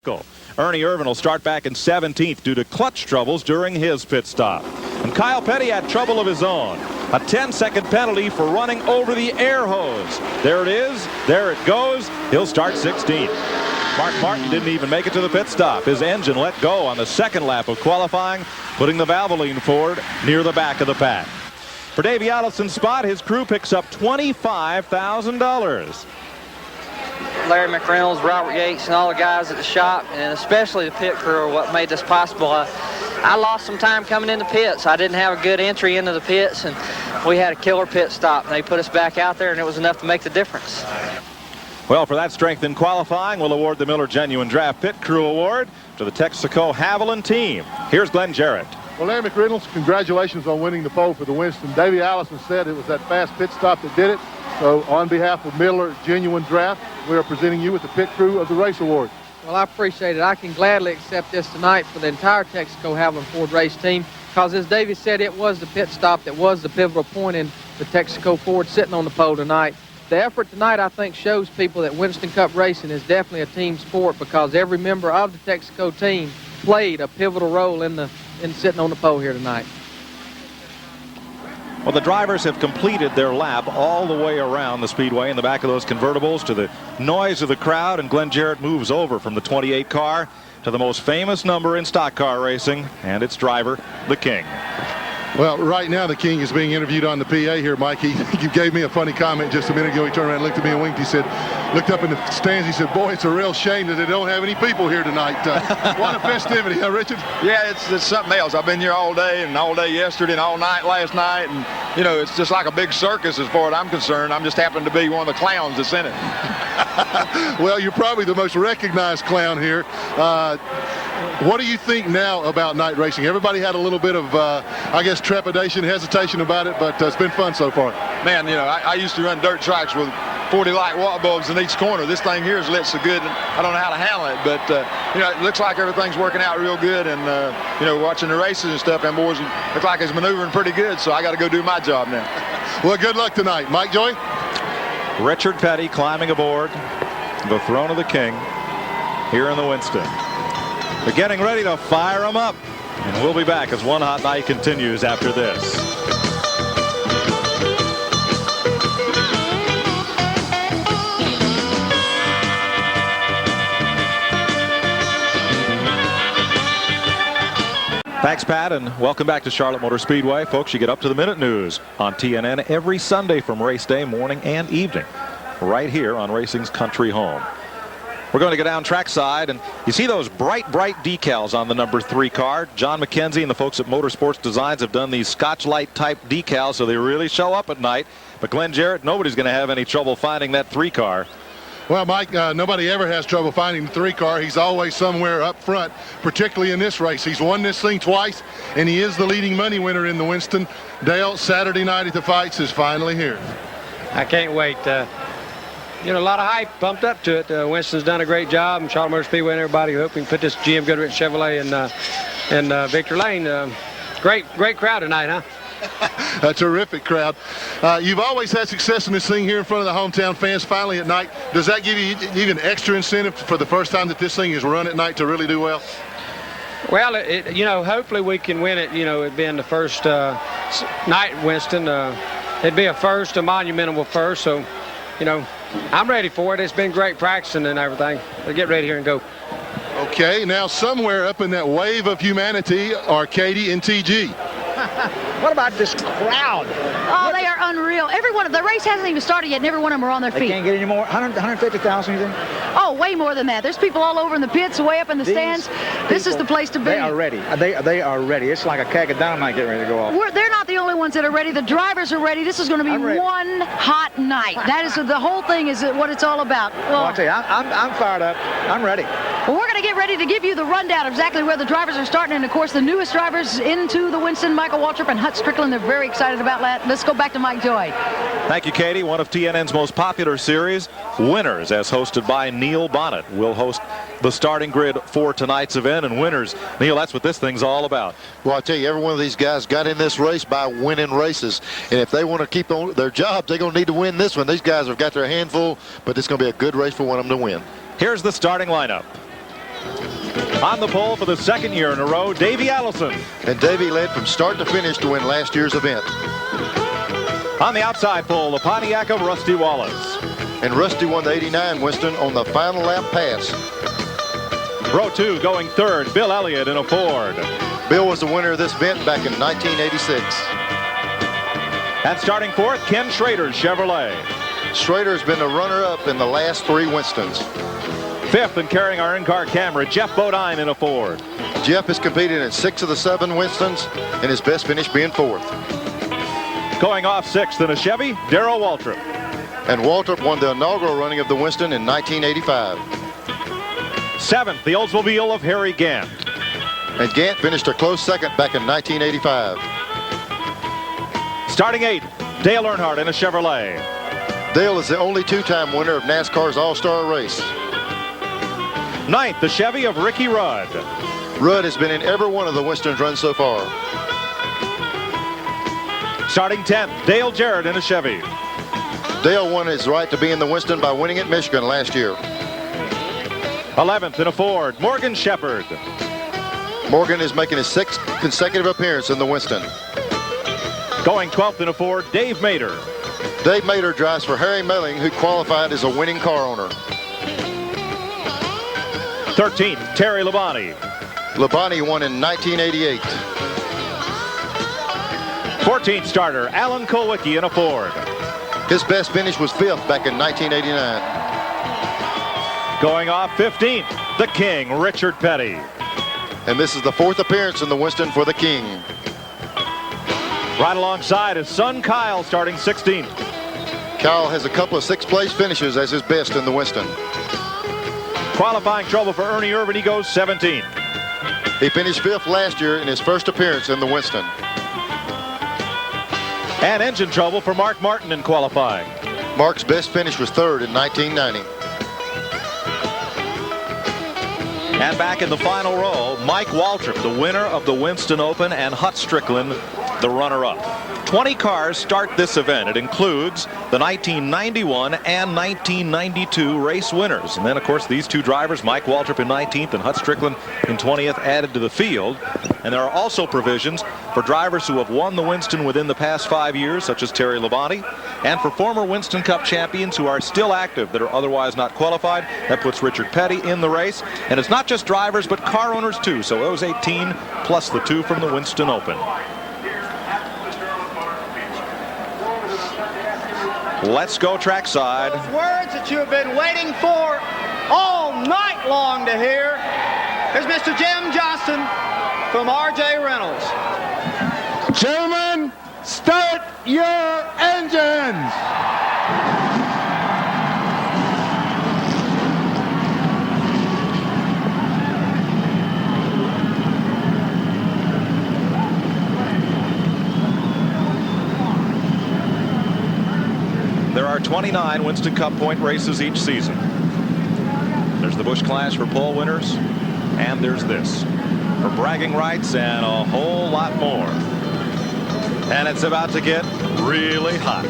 vehicle. Ernie Irvin will start back in 17th due to clutch troubles during his pit stop. And Kyle Petty had trouble of his own. A 10-second penalty for running over the air hose. There it is. There it goes. He'll start 16th. Mark Martin didn't even make it to the pit stop. His engine let go on the second lap of qualifying, putting the Valvoline Ford near the back of the pack. For Davey Allison's spot, his crew picks up $25,000. Larry McReynolds, Robert Yates, and all the guys at the shop, and especially the pit crew, are what made this possible. I lost some time coming in the pits. I didn't have a good entry into the pits, and we had a killer pit stop, and they put us back out there, and it was enough to make the difference. Well, for that strength in qualifying, we'll award the Miller Genuine Draft Pit Crew Award to the Texaco Haviland team. Here's Glenn Jarrett. Well, Larry McReynolds, congratulations on winning the pole for the Winston. Davey Allison said it was that fast pit stop that did it. So on behalf of Miller Genuine Draft, we are presenting you with the Pit Crew of the Race Award. Well, I appreciate it. I can gladly accept this tonight for the entire Texaco Haviland Ford race team, because as Davey said, it was the pit stop that was the pivotal point in the Texaco Ford sitting on the pole tonight. The effort tonight, I think, shows people that Winston Cup racing is definitely a team sport, because every member of the Texaco team played a pivotal role in sitting on the pole here tonight. Well, the drivers have completed their lap all the way around the Speedway in the back of those convertibles to the noise of the crowd, and Glenn Jarrett moves over from the 28 car to the most famous number in stock car racing and its driver, the King. Well, right now the King is being interviewed on the PA here, Mike. He gave me a funny comment just a minute ago. He turned around and looked at me and winked. He said, looked up in the stands. He said, boy, it's a real shame that they don't have any people here tonight. What a festivity, huh, Richard? Yeah, it's something else. I've been here all day and all day yesterday and all night last night. And, you know, it's just like a big circus as far as I'm concerned. I'm just happen to be one of the clowns that's in it. Well, you're probably the most recognized clown here. What do you think now about night racing? Everybody had a little bit of, I guess, trepidation, hesitation about it, but it's been fun so far. Man, you know, I used to run dirt tracks with 40 light watt bulbs in each corner. This thing here is lit so good, I don't know how to handle it, but, you know, it looks like everything's working out real good, and, you know, watching the races and stuff, and boys look like it's maneuvering pretty good, so I got to go do my job now. Well, good luck tonight. Mike Joy? Richard Petty climbing aboard the throne of the King here in the Winston. They're getting ready to fire them up, and we'll be back as One Hot Night continues after this. Thanks, Pat, and welcome back to Charlotte Motor Speedway. Folks, you get up to the minute news on TNN every Sunday from race day, morning and evening, right here on racing's country home. We're going to go down trackside, and you see those bright decals on the number 3 car. John McKenzie and the folks at Motorsports Designs have done these Scotch Light type decals, so they really show up at night. But Glenn Jarrett, nobody's going to have any trouble finding that 3 car. Well, Mike, nobody ever has trouble finding the 3 car. He's always somewhere up front, particularly in this race. He's won this thing twice, and he is the leading money winner in the Winston. Dale, Saturday night at the fights is finally here. I can't wait. You know, a lot of hype pumped up to it. Winston's done a great job, and Charlotte Motor Speedway and everybody. Hope we can put this GM Goodrich Chevrolet in Victor Lane. Great crowd tonight, huh? A terrific crowd. You've always had success in this thing here in front of the hometown fans. Finally at night, does that give you even extra incentive for the first time that this thing is run at night to really do well? Well, you know, hopefully we can win it. You know, it being the first night at Winston, it'd be a monumental first. So, you know, I'm ready for it. It's been great practicing and everything. Let's get ready here and go. Okay, now somewhere up in that wave of humanity are Katie and TG. What about this crowd? Oh, they are unreal. Every one of the race hasn't even started yet, and every one of them are on their feet. They can't get any more. 150,000, you think? Oh, way more than that. There's people all over in the pits, way up in the stands. This is the place to be. They are ready. They are ready. It's like a keg of dynamite getting ready to go off. They're not the only ones that are ready. The drivers are ready. This is going to be one hot night. That is the whole thing. Is what it's all about. Well, I'll tell you, I'm fired up. I'm ready. Well, we're going to get ready to give you the rundown of exactly where the drivers are starting, and of course the newest drivers into the Winston, Michael Waltrip and Hut Strickland. They're very excited about that. Let's go back to Mike Joy. Thank you, Katie. One of TNN's most popular series, Winners, as hosted by Neil Bonnet, will host the starting grid for tonight's event. And Winners, Neil, that's what this thing's all about. Well, I tell you, every one of these guys got in this race by winning races, and if they want to keep on their jobs, they're going to need to win this one. These guys have got their handful, but it's going to be a good race for one of them to win. Here's the starting lineup. On the pole for the second year in a row, Davey Allison. And Davey led from start to finish to win last year's event. On the outside pole, the Pontiac of Rusty Wallace. And Rusty won the 89 Winston on the final lap pass. Row 2 going third, Bill Elliott in a Ford. Bill was the winner of this event back in 1986. And starting fourth, Ken Schrader's Chevrolet. Schrader has been the runner-up in the last 3 Winstons. Fifth and carrying our in-car camera, Jeff Bodine in a Ford. Jeff has competed in 6 of the 7 Winstons, and his best finish being 4th. Going off sixth in a Chevy, Darrell Waltrip. And Waltrip won the inaugural running of the Winston in 1985. Seventh, the Oldsmobile of Harry Gant. And Gant finished a close second back in 1985. Starting eighth, Dale Earnhardt in a Chevrolet. Dale is the only 2-time winner of NASCAR's All-Star race. Ninth, the Chevy of Ricky Rudd. Rudd has been in every one of the Winstons run so far. Starting 10th, Dale Jarrett in a Chevy. Dale won his right to be in the Winston by winning at Michigan last year. 11th in a Ford, Morgan Shepherd. Morgan is making his 6th consecutive appearance in the Winston. Going 12th in a Ford, Dave Mader. Dave Mader drives for Harry Melling, who qualified as a winning car owner. 13th, Terry Labonte. Labonte won in 1988. 14th starter, Alan Kulwicki in a Ford. His best finish was 5th back in 1989. Going off 15th, the King, Richard Petty. And this is the 4th appearance in the Winston for the King. Right alongside his son Kyle, starting 16th. Kyle has a couple of 6th-place finishes as his best in the Winston. Qualifying trouble for Ernie Irvin, he goes 17th. He finished 5th last year in his first appearance in the Winston. And engine trouble for Mark Martin in qualifying. Mark's best finish was 3rd in 1990. And back in the final row, Mike Waltrip, the winner of the Winston Open, and Hut Strickland, the runner-up. 20 cars start this event. It includes the 1991 and 1992 race winners. And then, of course, these two drivers, Mike Waltrip in 19th and Hut Strickland in 20th, added to the field. And there are also provisions for drivers who have won the Winston within the past 5 years, such as Terry Labonte, and for former Winston Cup champions who are still active that are otherwise not qualified. That puts Richard Petty in the race. And it's not just drivers, but car owners, too. So those 18 plus the 2 from the Winston Open. Let's go trackside. Those words that you have been waiting for all night long to hear. Here's Mr. Jim Johnston from RJ Reynolds. Gentlemen, start your engines. There are 29 Winston Cup point races each season. There's the Busch Clash for pole winners, and there's this for bragging rights and a whole lot more. And it's about to get really hot.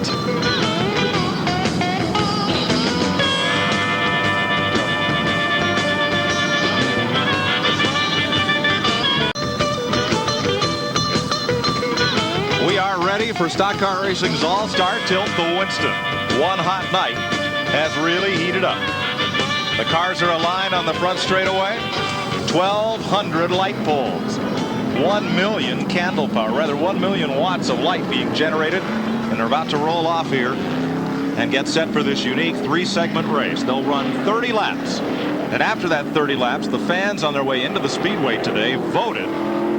We are ready for Stock Car Racing's All-Star Tilt the Winston. One hot night has really heated up. The cars are aligned on the front straightaway. 1,200 light poles. 1 million candle power, rather 1 million watts of light being generated. And they're about to roll off here and get set for this unique 3-segment race. They'll run 30 laps. And after that 30 laps, the fans on their way into the Speedway today voted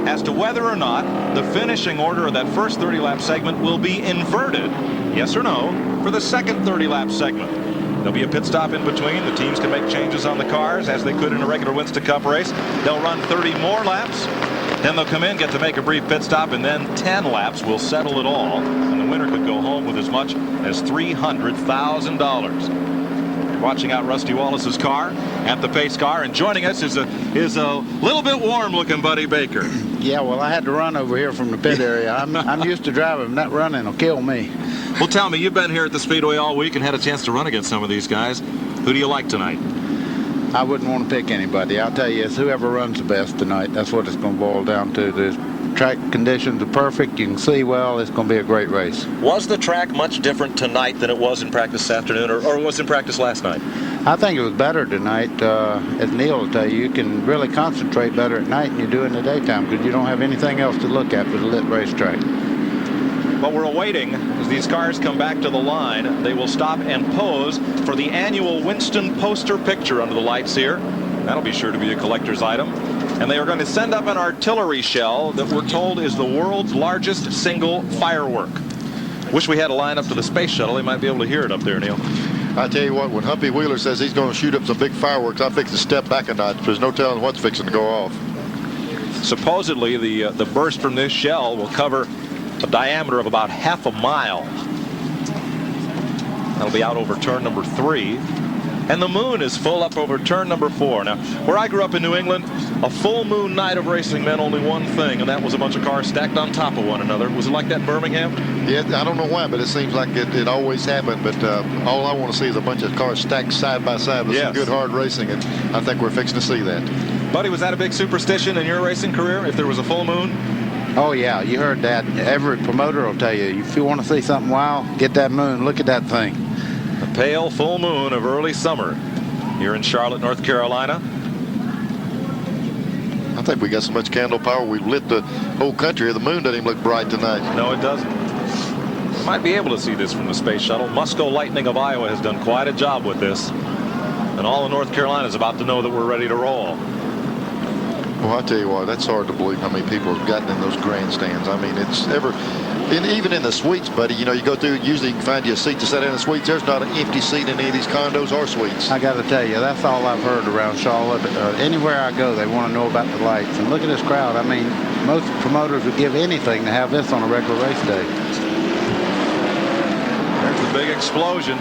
as to whether or not the finishing order of that first 30-lap segment will be inverted, yes or no, for the second 30-lap segment. There'll be a pit stop in between. The teams can make changes on the cars as they could in a regular Winston Cup race. They'll run 30 more laps. Then they'll come in, get to make a brief pit stop, and then 10 laps will settle it all. And the winner could go home with as much as $300,000. Watching out Rusty Wallace's car at the pace car, and joining us is a little bit warm-looking Buddy Baker. Yeah, well, I had to run over here from the pit area. I'm used to driving. That running will kill me. Well, tell me, you've been here at the Speedway all week and had a chance to run against some of these guys. Who do you like tonight? I wouldn't want to pick anybody. I'll tell you, it's whoever runs the best tonight. That's what it's going to boil down to. The track conditions are perfect. You can see well. It's going to be a great race. Was the track much different tonight than it was in practice this afternoon, or was in practice last night? I think it was better tonight. As Neil will tell you, you can really concentrate better at night than you do in the daytime because you don't have anything else to look at with a lit racetrack. But we're awaiting as these cars come back to the line. They will stop and pose for the annual Winston poster picture under the lights here. That'll be sure to be a collector's item. And they are going to send up an artillery shell that we're told is the world's largest single firework. Wish we had a line up to the space shuttle. They might be able to hear it up there, Neil. I tell you what, when Humpy Wheeler says he's going to shoot up some big fireworks, I fix to step back a notch. There's no telling what's fixing to go off. Supposedly, the burst from this shell will cover a diameter of about half a mile. That'll be out over turn number 3. And the moon is full up over turn number 4. Now, where I grew up in New England, a full moon night of racing meant only one thing, and that was a bunch of cars stacked on top of one another. Was it like that in Birmingham? Yeah, I don't know why, but it seems like it always happened. But all I want to see is a bunch of cars stacked side by side with some good hard racing, and I think we're fixing to see that. Buddy, was that a big superstition in your racing career, if there was a full moon? Oh, yeah, you heard that. Every promoter will tell you, if you want to see something wild, get that moon, look at that thing. The pale full moon of early summer here in Charlotte, North Carolina. I think we got so much candle power, we've lit the whole country. The moon doesn't even look bright tonight. No, it doesn't. You might be able to see this from the space shuttle. Musco Lightning of Iowa has done quite a job with this. And all of North Carolina is about to know that we're ready to roll. Well, I tell you what, that's hard to believe how many people have gotten in those grandstands. I mean, it's even in the suites, buddy, you know, you go through, usually you can find you a seat to sit in the suites. There's not an empty seat in any of these condos or suites. I got to tell you, that's all I've heard around Charlotte. Anywhere I go, they want to know about the lights. And look at this crowd. I mean, most promoters would give anything to have this on a regular race day. There's the big explosion.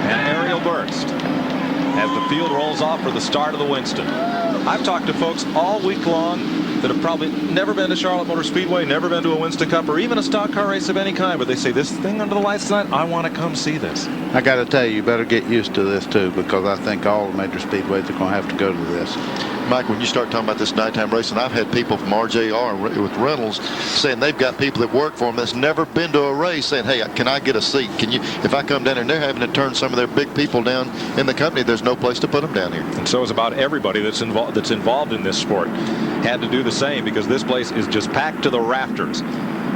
An aerial burst as the field rolls off for the start of the Winston. I've talked to folks all week long that have probably never been to Charlotte Motor Speedway, never been to a Winston Cup, or even a stock car race of any kind, but they say, this thing under the lights tonight, I want to come see this. I got to tell you, you better get used to this too, because I think all the major speedways are going to have to go to this. Mike, when you start talking about this nighttime racing, I've had people from RJR with Reynolds saying they've got people that work for them that's never been to a race saying, hey, can I get a seat? Can you, if I come down there and they're having to turn some of their big people down in the company, there's no place to put them down here. And so is about everybody that's involved in this sport. Had to do the same because this place is just packed to the rafters.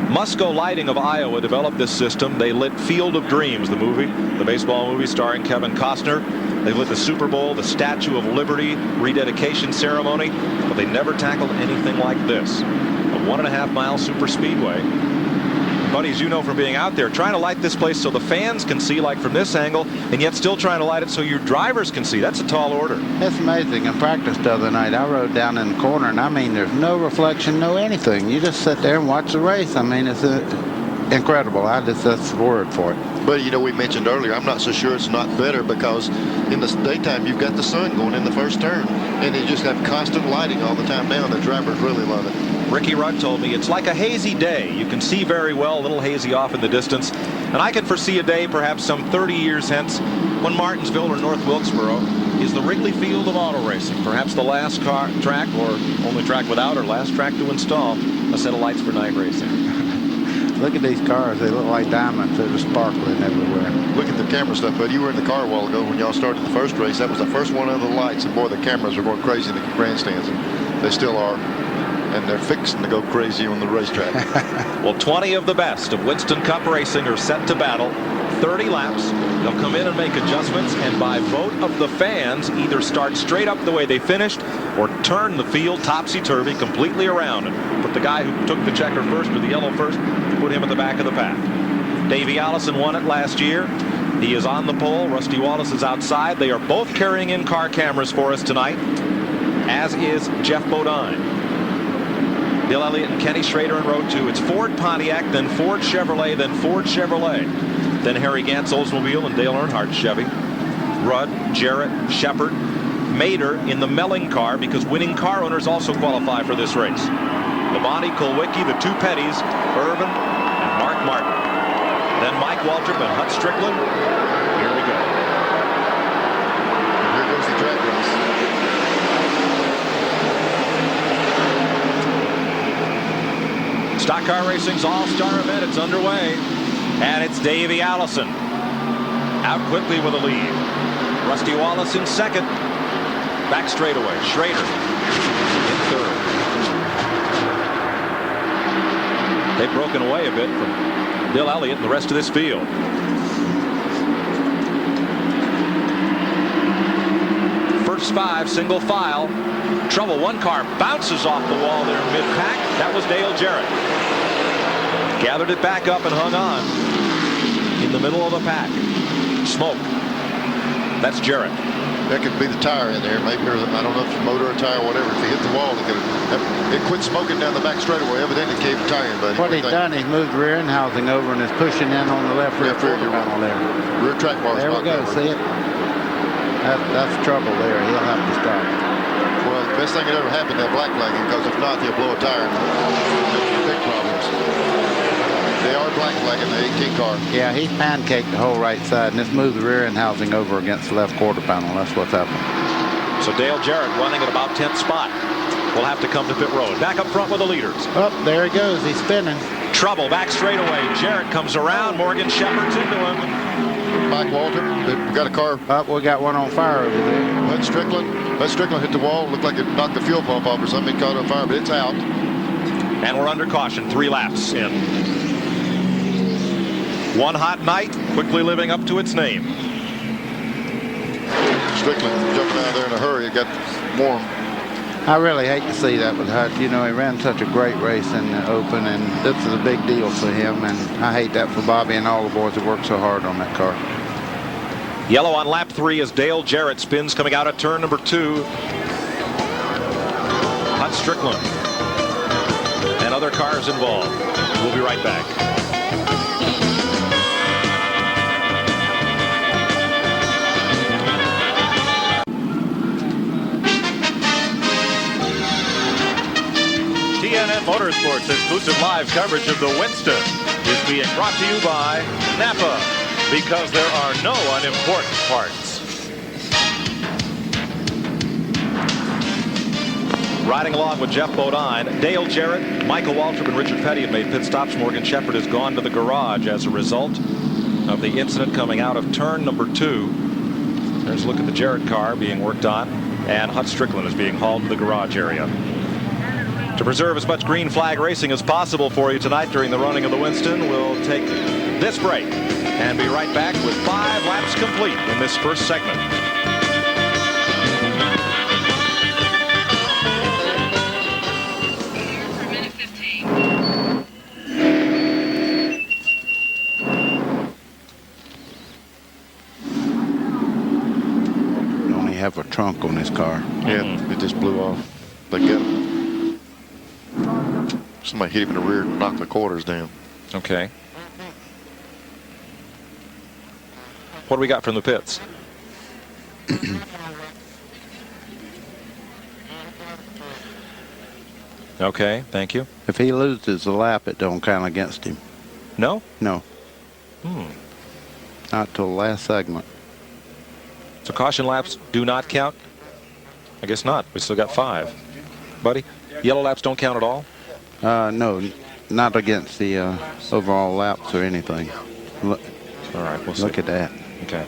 Musco Lighting of Iowa developed this system. They lit Field of Dreams, the movie, the baseball movie starring Kevin Costner. They lit the Super Bowl, the Statue of Liberty rededication ceremony, but they never tackled anything like this. A 1.5 mile super speedway. Buddy, as you know from being out there, trying to light this place so the fans can see, like from this angle, and yet still trying to light it so your drivers can see. That's a tall order. It's amazing. In practice the other night, I rode down in the corner, and I mean, there's no reflection, no anything. You just sit there and watch the race. I mean, it's incredible. That's the word for it. But, you know, we mentioned earlier, I'm not so sure it's not better because in the daytime, you've got the sun going in the first turn, and you just have constant lighting all the time now, and the drivers really love it. Ricky Rudd told me it's like a hazy day. You can see very well, a little hazy off in the distance. And I can foresee a day, perhaps some 30 years hence, when Martinsville or North Wilkesboro is the Wrigley Field of auto racing. Perhaps the last track, or only track without, or last track to install a set of lights for night racing. Look at these cars. They look like diamonds. They're just sparkling everywhere. Look at the camera stuff, bud. You were in the car a while ago when y'all started the first race. That was the first one under the lights, and boy, the cameras were going crazy in the grandstands, and they still are. And they're fixing to go crazy on the racetrack. Well, 20 of the best of Winston Cup racing are set to battle. 30 laps. They'll come in and make adjustments, and by vote of the fans, either start straight up the way they finished or turn the field topsy-turvy completely around and put the guy who took the checker first or the yellow first, put him at the back of the pack. Davey Allison won it last year. He is on the pole. Rusty Wallace is outside. They are both carrying in car cameras for us tonight, as is Jeff Bodine. Bill Elliott and Kenny Schrader in row 2. It's Ford Pontiac, then Ford Chevrolet, then Ford Chevrolet. Then Harry Gant's Oldsmobile and Dale Earnhardt's Chevy. Rudd, Jarrett, Shepard, Mader in the Melling car, because winning car owners also qualify for this race. Labonte, Kulwicki, the two Pettys, Irvin, and Mark Martin. Then Mike Waltrip and Hut Strickland. Here we go. There's the drag race. Stock car racing's all-star event. It's underway. And it's Davey Allison out quickly with a lead. Rusty Wallace in second. Back straightaway. Schrader in third. They've broken away a bit from Bill Elliott and the rest of this field. First 5 single file. Trouble. One car bounces off the wall there in mid-pack. That was Dale Jarrett. Gathered it back up and hung on in the middle of the pack. Smoke. That's Jarrett. That could be the tire in there. Maybe there's, I don't know if it's a motor or tire or whatever. If he hit the wall, it quit smoking down the back straightaway. Evidently caved the tire in, buddy. What he's done, he's moved rear end housing over and is pushing in on the left rear quarter panel there. Rear track bar. There we go. See it? That's trouble there. He'll have to stop. Well, the best thing that ever happened to that black flagging, because if not, he'll blow a tire and big problems. They are black flagging the 18 car. Yeah, he's pancaked the whole right side, and it's moved the rear end housing over against the left quarter panel. That's what's happened. So Dale Jarrett running at about 10th spot. Will have to come to pit road. Back up front with the leaders. Oh, there he goes. He's spinning. Trouble back straightaway. Jarrett comes around. Morgan Shepherd's into him. Mike Walter, we got a car. Oh, we got one on fire over there. Bud Strickland hit the wall. Looked like it knocked the fuel pump off or something. It caught on fire, but it's out. And we're under caution. 3 laps in. One hot night, quickly living up to its name. Strickland jumping out there in a hurry. It got warm. I really hate to see that with Hut. You know, he ran such a great race in the Open, and this is a big deal for him. And I hate that for Bobby and all the boys that worked so hard on that car. Yellow on lap 3 as Dale Jarrett spins coming out at turn number 2. Hut Strickland and other cars involved. We'll be right back. TNN Motorsports exclusive live coverage of the Winston is being brought to you by Napa, because there are no unimportant parts. Riding along with Jeff Bodine, Dale Jarrett, Michael Waltrip, and Richard Petty have made pit stops. Morgan Shepherd has gone to the garage as a result of the incident coming out of turn number 2. There's a look at the Jarrett car being worked on, and Hut Strickland is being hauled to the garage area. To preserve as much green flag racing as possible for you tonight during the running of the Winston, we'll take this break and be right back with 5 laps complete in this first segment. You only have a trunk on this car. Yeah, it just blew off. They got him. Somebody hit him in the rear and knocked the quarters down. Okay. What do we got from the pits? Okay, thank you. If he loses a lap, it don't count against him. No? No. Not till the last segment. So caution laps do not count? I guess not. We still got 5. Buddy, yellow laps don't count at all? No, not against the overall laps or anything. Look, all right, we'll see. Look at that. Okay.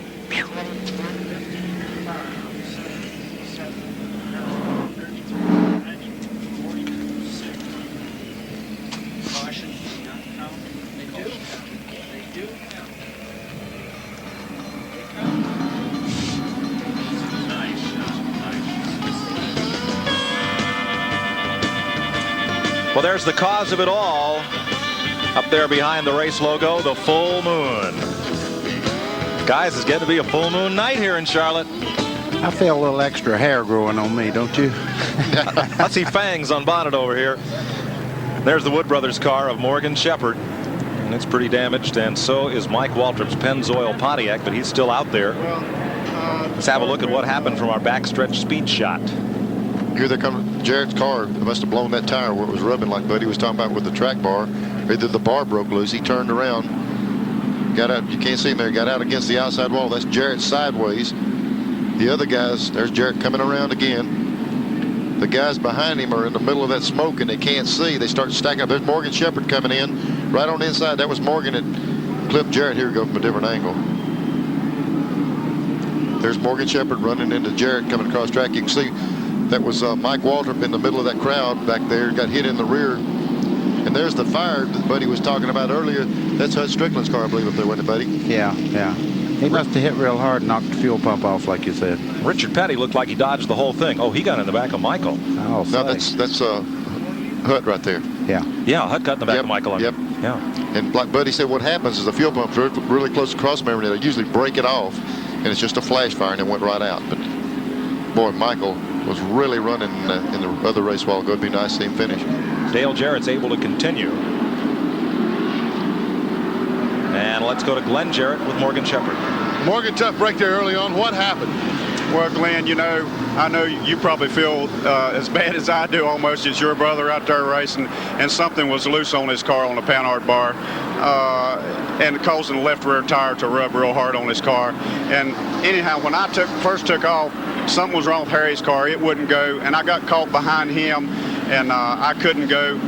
Well, there's the cause of it all. Up there behind the race logo, the full moon. Guys, it's getting to be a full moon night here in Charlotte. I feel a little extra hair growing on me, don't you? I see fangs on bonnet over here. There's the Wood Brothers car of Morgan Shepherd. And it's pretty damaged, and so is Mike Waltrip's Pennzoil Pontiac, but he's still out there. Let's have a look at what happened from our backstretch speed shot. Here they come. Jarrett's car must have blown that tire where it was rubbing like Buddy was talking about with the track bar. Either the bar broke loose. He turned around, got out. You can't see him there. Got out against the outside wall. That's Jarrett sideways. The other guys, there's Jarrett coming around again. The guys behind him are in the middle of that smoke and they can't see. They start stacking up. There's Morgan Shepherd coming in right on the inside. That was Morgan that clipped Jarrett. Here we go from a different angle. There's Morgan Shepherd running into Jarrett coming across track. You can see that was Mike Waltrip in the middle of that crowd back there. Got hit in the rear. And there's the fire that Buddy was talking about earlier. That's Hud Strickland's car, I believe, up there, wasn't it, Buddy? Yeah, yeah. He must have hit real hard and knocked the fuel pump off, like you said. Richard Petty looked like he dodged the whole thing. Oh, he got in the back of Michael. Oh, no, that's Hud right there. Yeah. Yeah, Hud got in the back of Michael. Yep. Yeah. And like Buddy said, what happens is the fuel pump's really close to cross membrane. They usually break it off, and it's just a flash fire, and it went right out. But boy, Michael was really running in the other race a while ago. It'd be nice to see him finish. Dale Jarrett's able to continue. And let's go to Glenn Jarrett with Morgan Shepherd. Morgan, tough break there early on. What happened? Well, Glenn, you know, I know you probably feel as bad as I do almost as your brother out there racing, and something was loose on his car on the Panhard bar, and causing the left rear tire to rub real hard on his car. And anyhow, when I first took off, something was wrong with Harry's car. It wouldn't go, and I got caught behind him, and I couldn't go.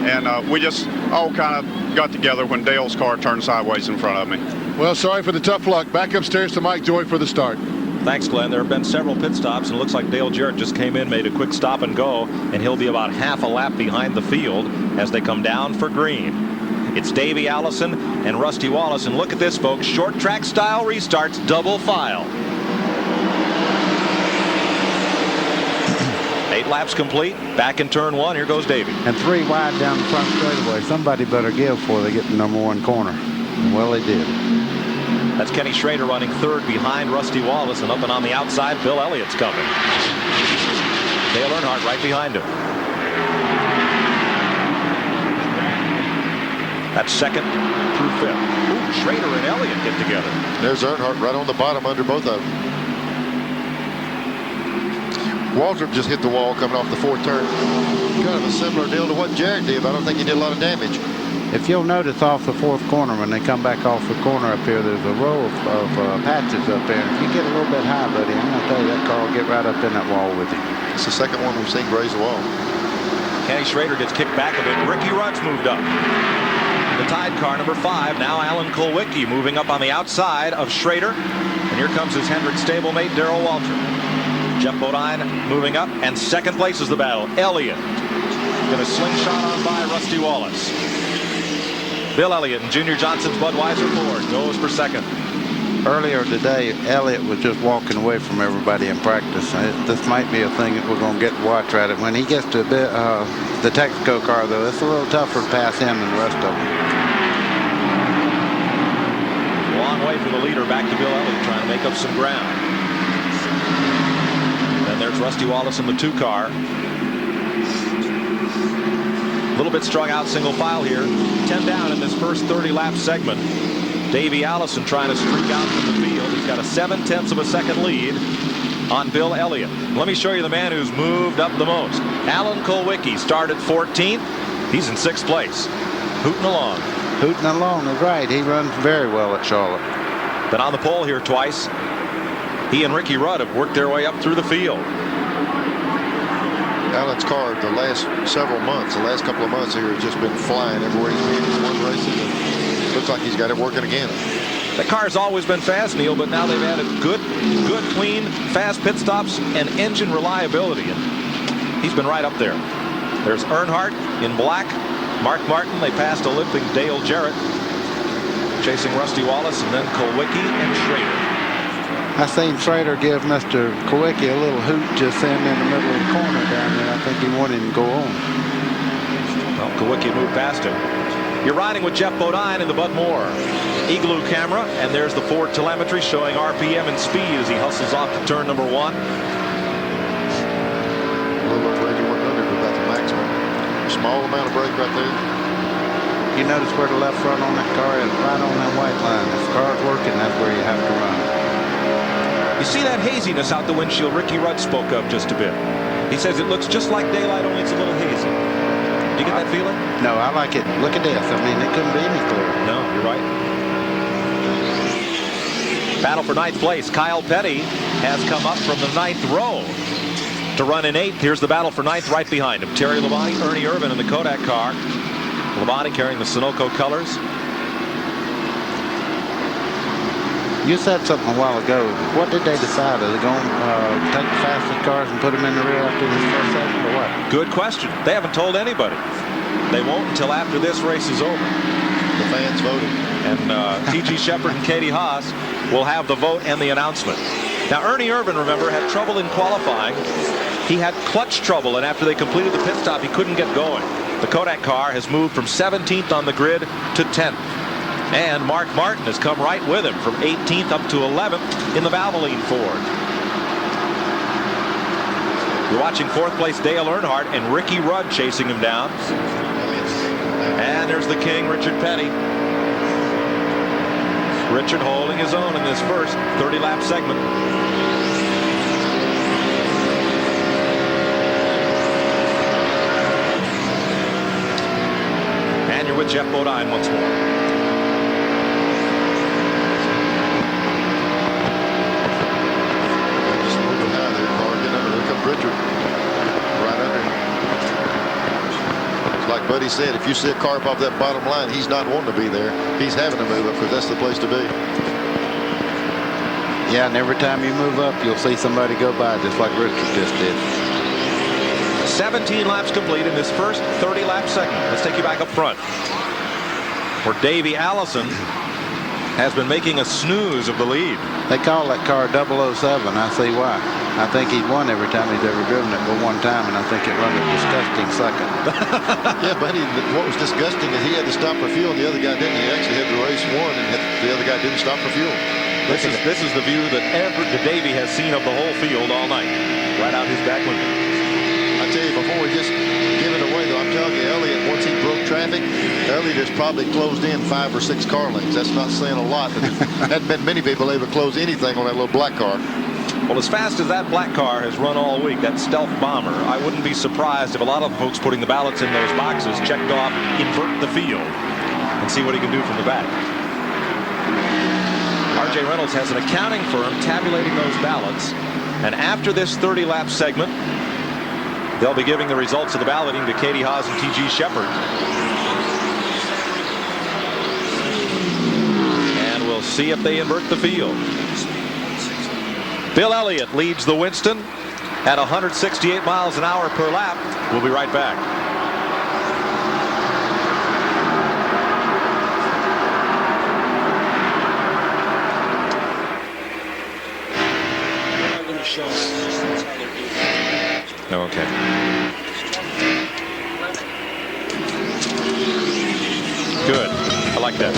And we just all kind of got together when Dale's car turned sideways in front of me. Well, sorry for the tough luck. Back upstairs to Mike Joy for the start. Thanks, Glenn. There have been several pit stops, and it looks like Dale Jarrett just came in, made a quick stop and go, and he'll be about half a lap behind the field as they come down for green. It's Davey Allison and Rusty Wallace, and look at this, folks. Short track style restarts, double file. 8 laps complete. Back in turn 1. Here goes Davey. And 3 wide down the front straightaway. Somebody better give before they get the number 1 corner. Well, they did. That's Kenny Schrader running third behind Rusty Wallace, and up and on the outside, Bill Elliott's coming. Dale Earnhardt right behind him. That's second through 5th. Ooh, Schrader and Elliott get together. There's Earnhardt right on the bottom under both of them. Waltrip just hit the wall coming off the 4th turn. Kind of a similar deal to what Jarrett did, but I don't think he did a lot of damage. If you'll notice off the 4th corner, when they come back off the corner up here, there's a row of patches up there. If you get a little bit high, buddy, I'm going to tell you, that car will get right up in that wall with you. It's the second one we've seen graze the wall. Kenny Schrader gets kicked back a bit. Ricky Rudd's moved up. The Tide car, number 5. Now Alan Kulwicki moving up on the outside of Schrader. And here comes his Hendrick stablemate, Darrell Waltrip. Jeff Bodine moving up, and second place is the battle. Elliott going to slingshot on by Rusty Wallace. Bill Elliott and Junior Johnson's Budweiser Ford goes for second. Earlier today, Elliott was just walking away from everybody in practice. This might be a thing that we're going to get to watch right at. When he gets to the Texaco car, though, it's a little tougher to pass him than the rest of them. Long way from the leader back to Bill Elliott trying to make up some ground. Then there's Rusty Wallace in the 2 car. A little bit strung out single file here. 10 down in this first 30 lap segment. Davey Allison trying to streak out from the field. He's got a 0.7 of a second lead on Bill Elliott. Let me show you the man who's moved up the most. Alan Kulwicki started 14th. He's in 6th place. Hooting along. Hooting along is right. He runs very well at Charlotte. Been on the pole here twice. He and Ricky Rudd have worked their way up through the field. Alan's car the last several months, the last couple of months here, has just been flying everywhere he's been. He's won races. Looks like he's got it working again. The car's always been fast, Neil, but now they've added good, clean, fast pit stops and engine reliability. And he's been right up there. There's Earnhardt in black. Mark Martin. They passed a limping Dale Jarrett, chasing Rusty Wallace, and then Kulwicki and Schrader. I seen Schrader give Mr. Kulwicki a little hoot just in the middle of the corner down there. I think he wanted him to go on. Well, Kulwicki moved past him. You're riding with Jeff Bodine in the Bud Moore Igloo camera, and there's the Ford telemetry showing RPM and speed as he hustles off to turn number 1. A little over 8,100, but that's the maximum. Small amount of brake right there. You notice where the left front on that car is? Right on that white line. If the car's working, that's where you have to run. You see that haziness out the windshield Ricky Rudd spoke of just a bit. He says it looks just like daylight, only it's a little hazy. Do you get that feeling? No, I like it. Look at this. I mean, it couldn't be any clearer. No, you're right. Battle for ninth place. Kyle Petty has come up from the 9th row to run in 8th. Here's the battle for 9th right behind him. Terry Labonte, Ernie Irvin in the Kodak car. Labonte carrying the Sunoco colors. You said something a while ago. What did they decide? Are they going to take the fastest cars and put them in the rear after this first segment, or what? Good question. They haven't told anybody. They won't until after this race is over. The fans voted. And T.G. Shepard and Katie Haas will have the vote and the announcement. Now, Ernie Irvin, remember, had trouble in qualifying. He had clutch trouble, and after they completed the pit stop, he couldn't get going. The Kodak car has moved from 17th on the grid to 10th. And Mark Martin has come right with him from 18th up to 11th in the Valvoline Ford. You're watching 4th place Dale Earnhardt and Ricky Rudd chasing him down. And there's the king, Richard Petty. Richard holding his own in this first 30-lap segment. And you're with Jeff Bodine once more. Richard right under him. It's like Buddy said, if you see a car off that bottom line, he's not wanting to be there. He's having to move up because that's the place to be. Yeah, and every time you move up, you'll see somebody go by just like Richard just did. 17 laps complete in this first 30-lap segment. Let's take you back up front, where Davey Allison has been making a snooze of the lead. They call that car 007. I see why. I think he's won every time he's ever driven it but one time, and I think it run a disgusting second. Yeah, but what was disgusting is he had to stop for fuel, and the other guy didn't. He actually had the race won, and the other guy didn't stop for fuel. This is the view that Davey has seen of the whole field all night, right out his back window. I tell you, before we just give it away, though, I'm telling you, Elliott, once he broke traffic, Elliott has probably closed in 5 or 6 car lanes. That's not saying a lot, but there hadn't been many people able to close anything on that little black car. Well, as fast as that black car has run all week, that stealth bomber, I wouldn't be surprised if a lot of the folks putting the ballots in those boxes checked off invert the field and see what he can do from the back. R.J. Reynolds has an accounting firm tabulating those ballots, and after this 30-lap segment, they'll be giving the results of the balloting to Katie Haas and T.G. Shepard. And we'll see if they invert the field. Bill Elliott leads the Winston at 168 miles an hour per lap. We'll be right back. Okay. Good. I like that.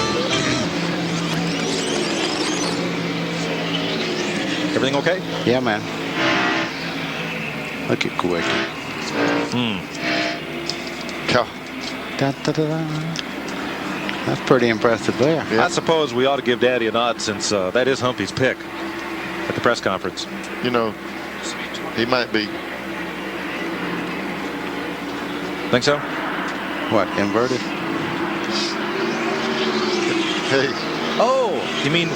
Everything okay? Yeah, man. Look at quick. That's pretty impressive there. Yeah. I suppose we ought to give Daddy a nod, since that is Humpy's pick at the press conference. You know, he might be. Think so? What, inverted? Hey. Oh, you mean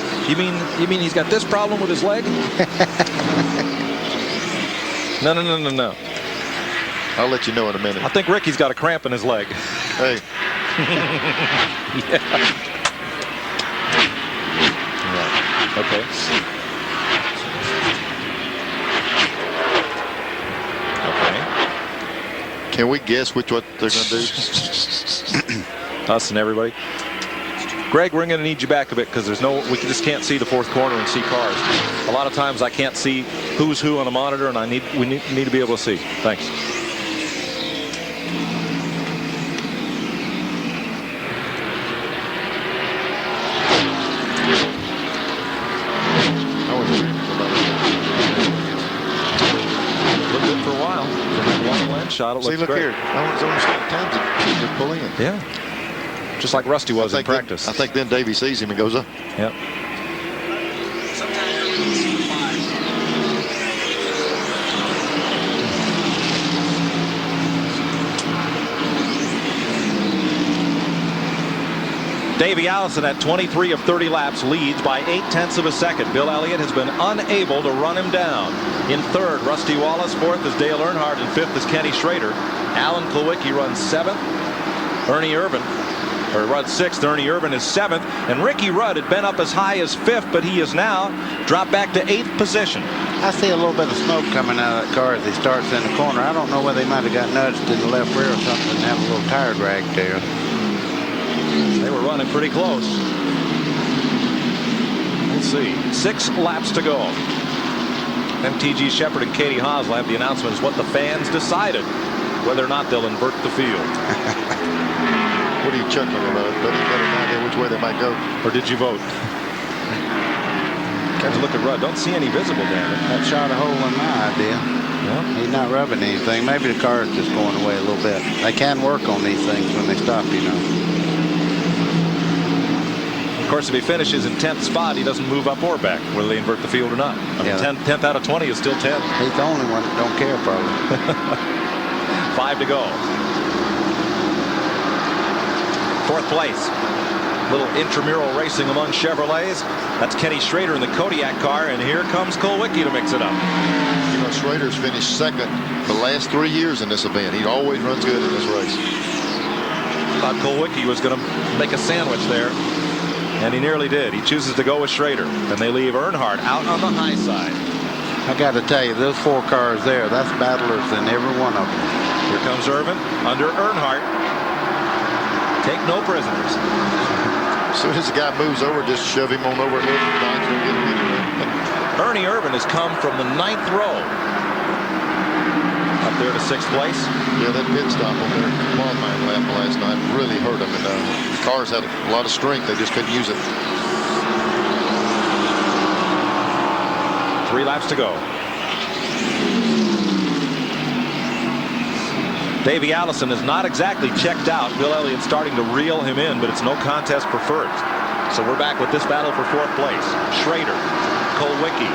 he's got this problem with his leg? No. I'll let you know in a minute. I think Ricky's got a cramp in his leg. Hey. Yeah. Right. Okay. Can we guess what they're going to do? Us and everybody. Greg, we're going to need you back a bit, because we just can't see the 4th corner and see cars. A lot of times I can't see who's who on a monitor, and we need to be able to see. Thanks. Looked good for a while. From that long lens shot, it looks look great. here. It's only 7 times to pull in. Yeah. Just like Rusty was in practice. I think then Davey sees him and goes up. Yep. Davey Allison at 23 of 30 laps leads by 0.8 of a second. Bill Elliott has been unable to run him down. In third, Rusty Wallace. Fourth is Dale Earnhardt, and fifth is Kenny Schrader. Alan Kulwicki runs seventh. Ernie Irvin runs sixth. Ernie Irvin is seventh, and Ricky Rudd had been up as high as fifth, but he is now dropped back to 8th position. I see a little bit of smoke coming out of that car as he starts in the corner. I don't know whether he might have got nudged in the left rear or something and have a little tire drag there. They were running pretty close. Let's see. 6 laps to go. MTG Shepard and Katie Haas will have the announcement as what the fans decided, whether or not they'll invert the field. What are you chuckling about? But you got an idea which way they might go. Or did you vote? Got to look at Rudd. Don't see any visible damage. That shot a hole in my idea. Yeah. He's not rubbing anything. Maybe the car is just going away a little bit. They can work on these things when they stop, you know. Of course, if he finishes in 10th spot, he doesn't move up or back, whether they invert the field or not. I mean, 10th out of 20 is still 10. He's the only one that don't care, probably. 5 to go. 4th place. Little intramural racing among Chevrolets. That's Kenny Schrader in the Kodiak car, and here comes Kulwicki to mix it up. You know, Schrader's finished second the last 3 years in this event. He always runs good in this race. Thought Kulwicki was going to make a sandwich there, and he nearly did. He chooses to go with Schrader, and they leave Earnhardt out on the high side. I got to tell you, those 4 cars there, that's battlers in every one of them. Here comes Irvin under Earnhardt. Take no prisoners. As soon as the guy moves over, just shove him on over a little bit. Ernie Irvin has come from the 9th row up there to 6th place. Yeah, that pit stop on their qualifying lap last night really hurt him. And the cars had a lot of strength. They just couldn't use it. 3 laps to go. Davey Allison is not exactly checked out. Bill Elliott starting to reel him in, but it's no contest for first. So we're back with this battle for 4th place. Schrader, Kulwicki.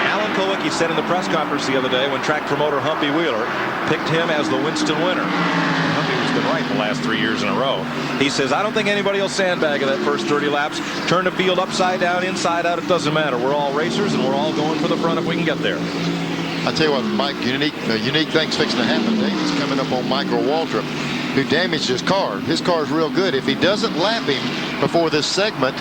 Alan Kulwicki said in the press conference the other day when track promoter Humpy Wheeler picked him as the Winston winner. Humpy's been right the last 3 years in a row. He says, I don't think anybody will sandbag in that first 30 laps. Turn the field upside down, inside out, it doesn't matter. We're all racers, and we're all going for the front if we can get there. I tell you what, Mike, unique things fixing to happen. David's coming up on Michael Waltrip, who damaged his car. His car is real good. If he doesn't lap him before this segment,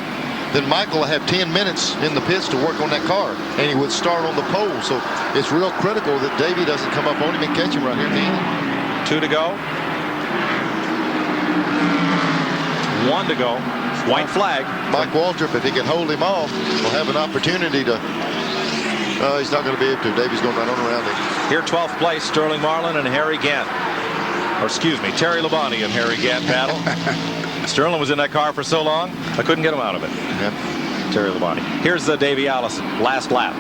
then Michael will have 10 minutes in the pits to work on that car, and he would start on the pole. So it's real critical that Davey doesn't come up on him and catch him right here at the end. 2 to go. 1 to go. White flag. Mike Waltrip, if he can hold him off, will have an opportunity to. He's not going to be able to. Davey's going to run on around him. Here, 12th place, Sterling Marlin and Harry Gant. Or excuse me, Terry Labonte and Harry Gant battle. Sterling was in that car for so long, I couldn't get him out of it. Yeah. Terry Labonte. Here's the Davey Allison, last lap.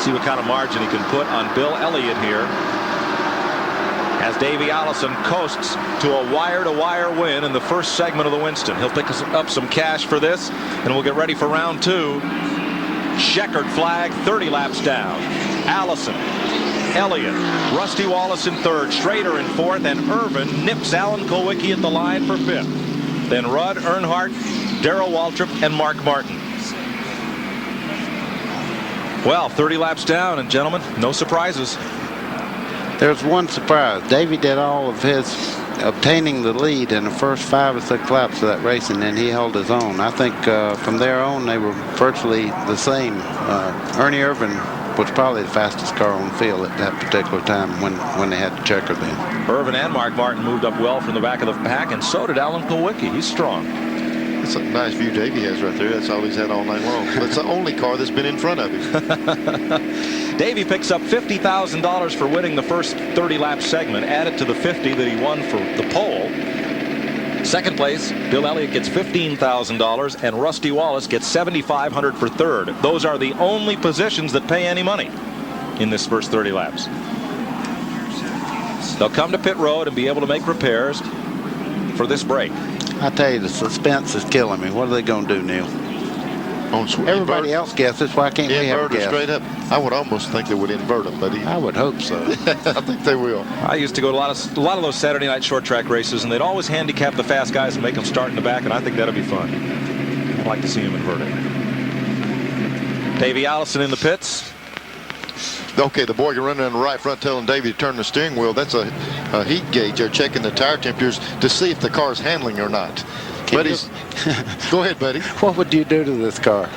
See what kind of margin he can put on Bill Elliott here. As Davey Allison coasts to a wire-to-wire win in the first segment of the Winston. He'll pick up some cash for this, and we'll get ready for round 2. Checkered flag, 30 laps down. Allison, Elliott, Rusty Wallace in 3rd, Schrader in 4th, and Irvin nips Alan Kulwicki at the line for 5th. Then Rudd, Earnhardt, Darrell Waltrip, and Mark Martin. Well, 30 laps down, and gentlemen, no surprises. There's one surprise. Davey did all of his obtaining the lead in the first 5 or 6 laps of that racing, and he held his own. I think from there on they were virtually the same. Ernie Irvin was probably the fastest car on the field at that particular time when they had the checker then. Irvin and Mark Martin moved up well from the back of the pack, and so did Alan Kulwicki. He's strong. That's a nice view Davey has right there. That's all he's had all night long. That's the only car that's been in front of him. Davey picks up $50,000 for winning the first 30-lap segment, added to the $50,000 that he won for the pole. Second place, Bill Elliott gets $15,000, and Rusty Wallace gets $7,500 for 3rd. Those are the only positions that pay any money in this first 30 laps. They'll come to pit road and be able to make repairs for this break. I tell you, the suspense is killing me. What are they going to do, Neil? Everybody else guesses. Why can't we have a guess? Straight up. I would almost think they would invert them, buddy. I would hope so. I think they will. I used to go to a lot of those Saturday night short track races, and they'd always handicap the fast guys and make them start in the back, and I think that'll be fun. I'd like to see them inverted. Davey Allison in the pits. Okay, the boy can run around the right front telling Davey to turn the steering wheel. That's a heat gauge. They're checking the tire temperatures to see if the car's handling or not. Buddy's, go ahead, buddy. What would you do to this car?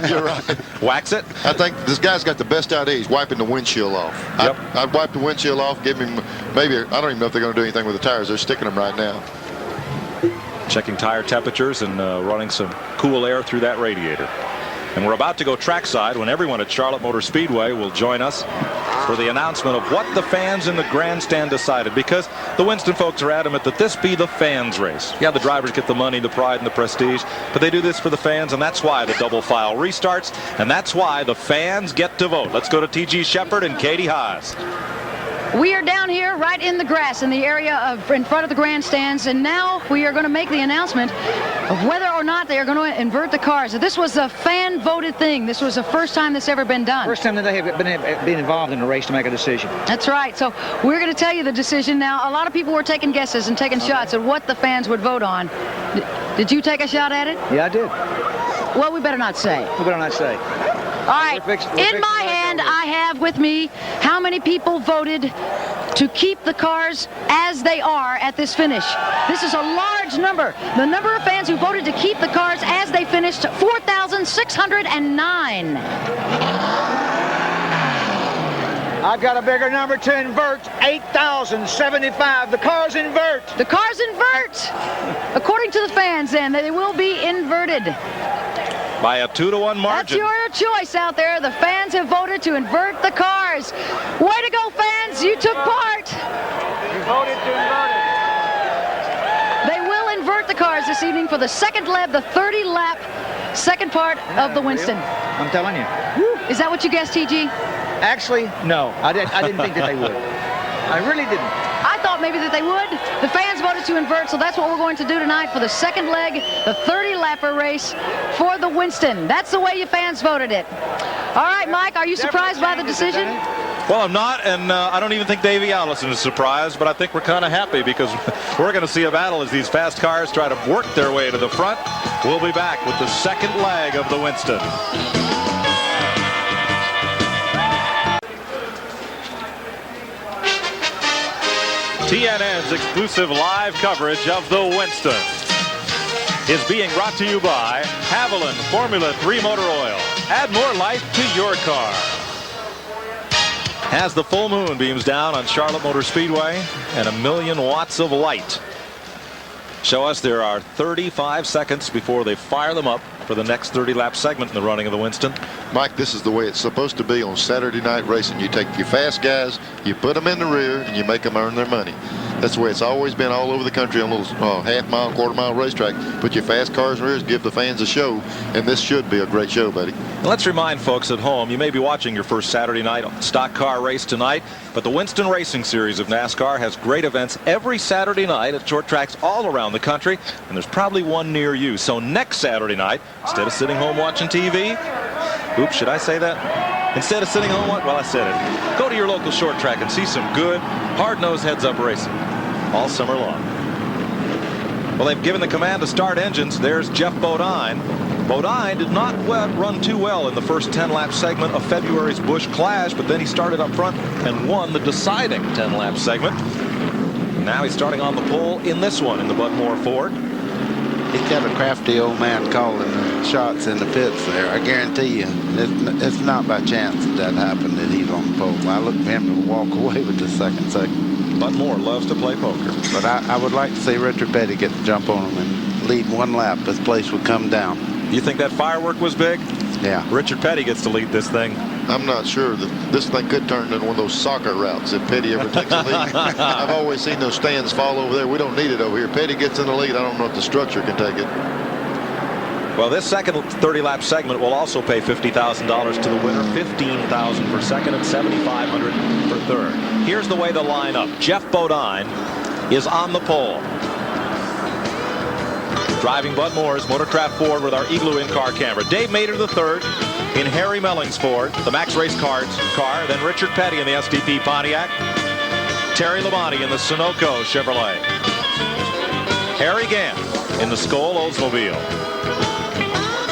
You're right. Wax it? I think this guy's got the best idea. He's wiping the windshield off. Yep. I'd wipe the windshield off, give him maybe, I don't even know if they're going to do anything with the tires. They're sticking them right now. Checking tire temperatures and running some cool air through that radiator. And we're about to go trackside when everyone at Charlotte Motor Speedway will join us for the announcement of what the fans in the grandstand decided, because the Winston folks are adamant that this be the fans' race. Yeah, the drivers get the money, the pride, and the prestige, but they do this for the fans, and that's why the double file restarts, and that's why the fans get to vote. Let's go to T.G. Shepard and Katie Haas. We are down here right in the grass in the area in front of the grandstands, and now we are going to make the announcement of whether or not they are going to invert the cars. This was a fan-voted thing. This was the first time this ever been done. First time that they have been involved in a race to make a decision. That's right. So we're going to tell you the decision now. A lot of people were taking guesses and taking shots at what the fans would vote on. Did you take a shot at it? Yeah, I did. Well, we better not say. We better not say. All right, in my hand, I have with me how many people voted to keep the cars as they are at this finish. This is a large number. The number of fans who voted to keep the cars as they finished, 4,609. I've got a bigger number to invert, 8,075. The cars invert. The cars invert. According to the fans, then, they will be inverted. By a 2-to-1 margin. That's your choice out there. The fans have voted to invert the cars. Way to go, fans. You took part. You voted to invert it. They will invert the cars this evening for the second lap, the 30-lap second part of the Winston. I'm telling you. Woo. Is that what you guessed, TG? Actually, no. I didn't think that they would. I really didn't. I thought maybe that they would. The fans voted to invert, so that's what we're going to do tonight for the second leg, the 30-lapper race for the Winston. That's the way you fans voted it. All right, Mike, are you surprised by the decision? Well, I'm not, and I don't even think Davey Allison is surprised, but I think we're kind of happy because we're going to see a battle as these fast cars try to work their way to the front. We'll be back with the second leg of the Winston. TNN's exclusive live coverage of the Winston is being brought to you by Haviland Formula 3 Motor Oil. Add more life to your car. As the full moon beams down on Charlotte Motor Speedway and 1,000,000 watts of light show us there are 35 seconds before they fire them up for the next 30-lap segment in the running of the Winston. Mike, this is the way it's supposed to be on Saturday night racing. You take your fast guys, you put them in the rear, and you make them earn their money. That's the way it's always been all over the country on little half-mile, quarter-mile racetrack. Put your fast cars in the rear, give the fans a show, and this should be a great show, buddy. Let's remind folks at home, you may be watching your first Saturday night stock car race tonight, but the Winston Racing Series of NASCAR has great events every Saturday night at short tracks all around the country, and there's probably one near you. So next Saturday night, instead of sitting home watching TV, oops, should I say that? Instead of sitting home, well, I said it. Go to your local short track and see some good, hard-nosed heads-up racing all summer long. Well, they've given the command to start engines. There's Jeff Bodine. Bodine did not run too well in the first 10-lap segment of February's Busch Clash, but then he started up front and won the deciding 10-lap segment. Now he's starting on the pole in this one in the Bud Moore Ford. He's got a crafty old man calling the shots in the pits there. I guarantee you, it's not by chance that happened that he's on the pole. I look for him to walk away with the second segment. Bud Moore loves to play poker. But I would like to see Richard Petty get the jump on him and lead one lap. This place would come down. You think that firework was big? Yeah. Richard Petty gets to lead this thing. I'm not sure that this thing could turn into one of those soccer routes if Petty ever takes the lead. I've always seen those stands fall over there. We don't need it over here. Petty gets in the lead. I don't know if the structure can take it. Well, this second 30-lap segment will also pay $50,000 to the winner, $15,000 for second and $7,500 for third. Here's the way they'll line up. Jeff Bodine is on the pole. Driving Bud Moore's Motorcraft Ford with our Igloo in-car camera. Dave Mater the third in Harry Melling's Ford, the Max Race car. Then Richard Petty in the SDP Pontiac. Terry Labonte in the Sunoco Chevrolet. Harry Gant in the Skoll Oldsmobile.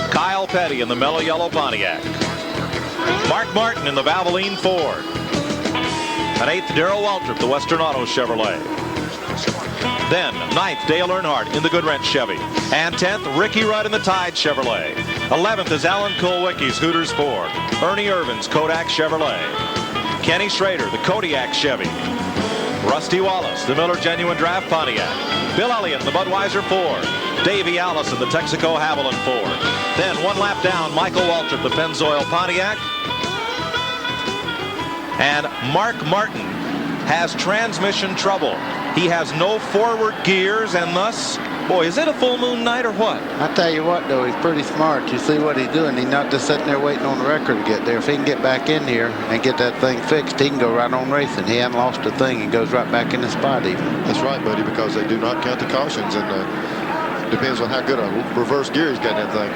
Kyle Petty in the Mellow Yellow Pontiac. Mark Martin in the Valvoline Ford. At 8th, Darrell Waltrip, the Western Auto Chevrolet. Then 9th, Dale Earnhardt in the Goodwrench Chevy. And 10th, Ricky Rudd in the Tide Chevrolet. 11th is Alan Kulwicki's Hooters Ford. Ernie Irvin's Kodak Chevrolet. Kenny Schrader, the Kodiak Chevy. Rusty Wallace, the Miller Genuine Draft Pontiac. Bill Elliott, the Budweiser Ford. Davey Allison, the Texaco Haviland Ford. Then 1 lap down, Michael Waltrip, the Pennzoil Pontiac. And Mark Martin has transmission trouble. He has no forward gears, and thus, boy, is it a full moon night or what? I tell you what, though, he's pretty smart. You see what he's doing. He's not just sitting there waiting on the record to get there. If he can get back in here and get that thing fixed, he can go right on racing. He hasn't lost a thing. He goes right back in the spot even. That's right, buddy, because they do not count the cautions, and depends on how good a reverse gear he's got in that thing.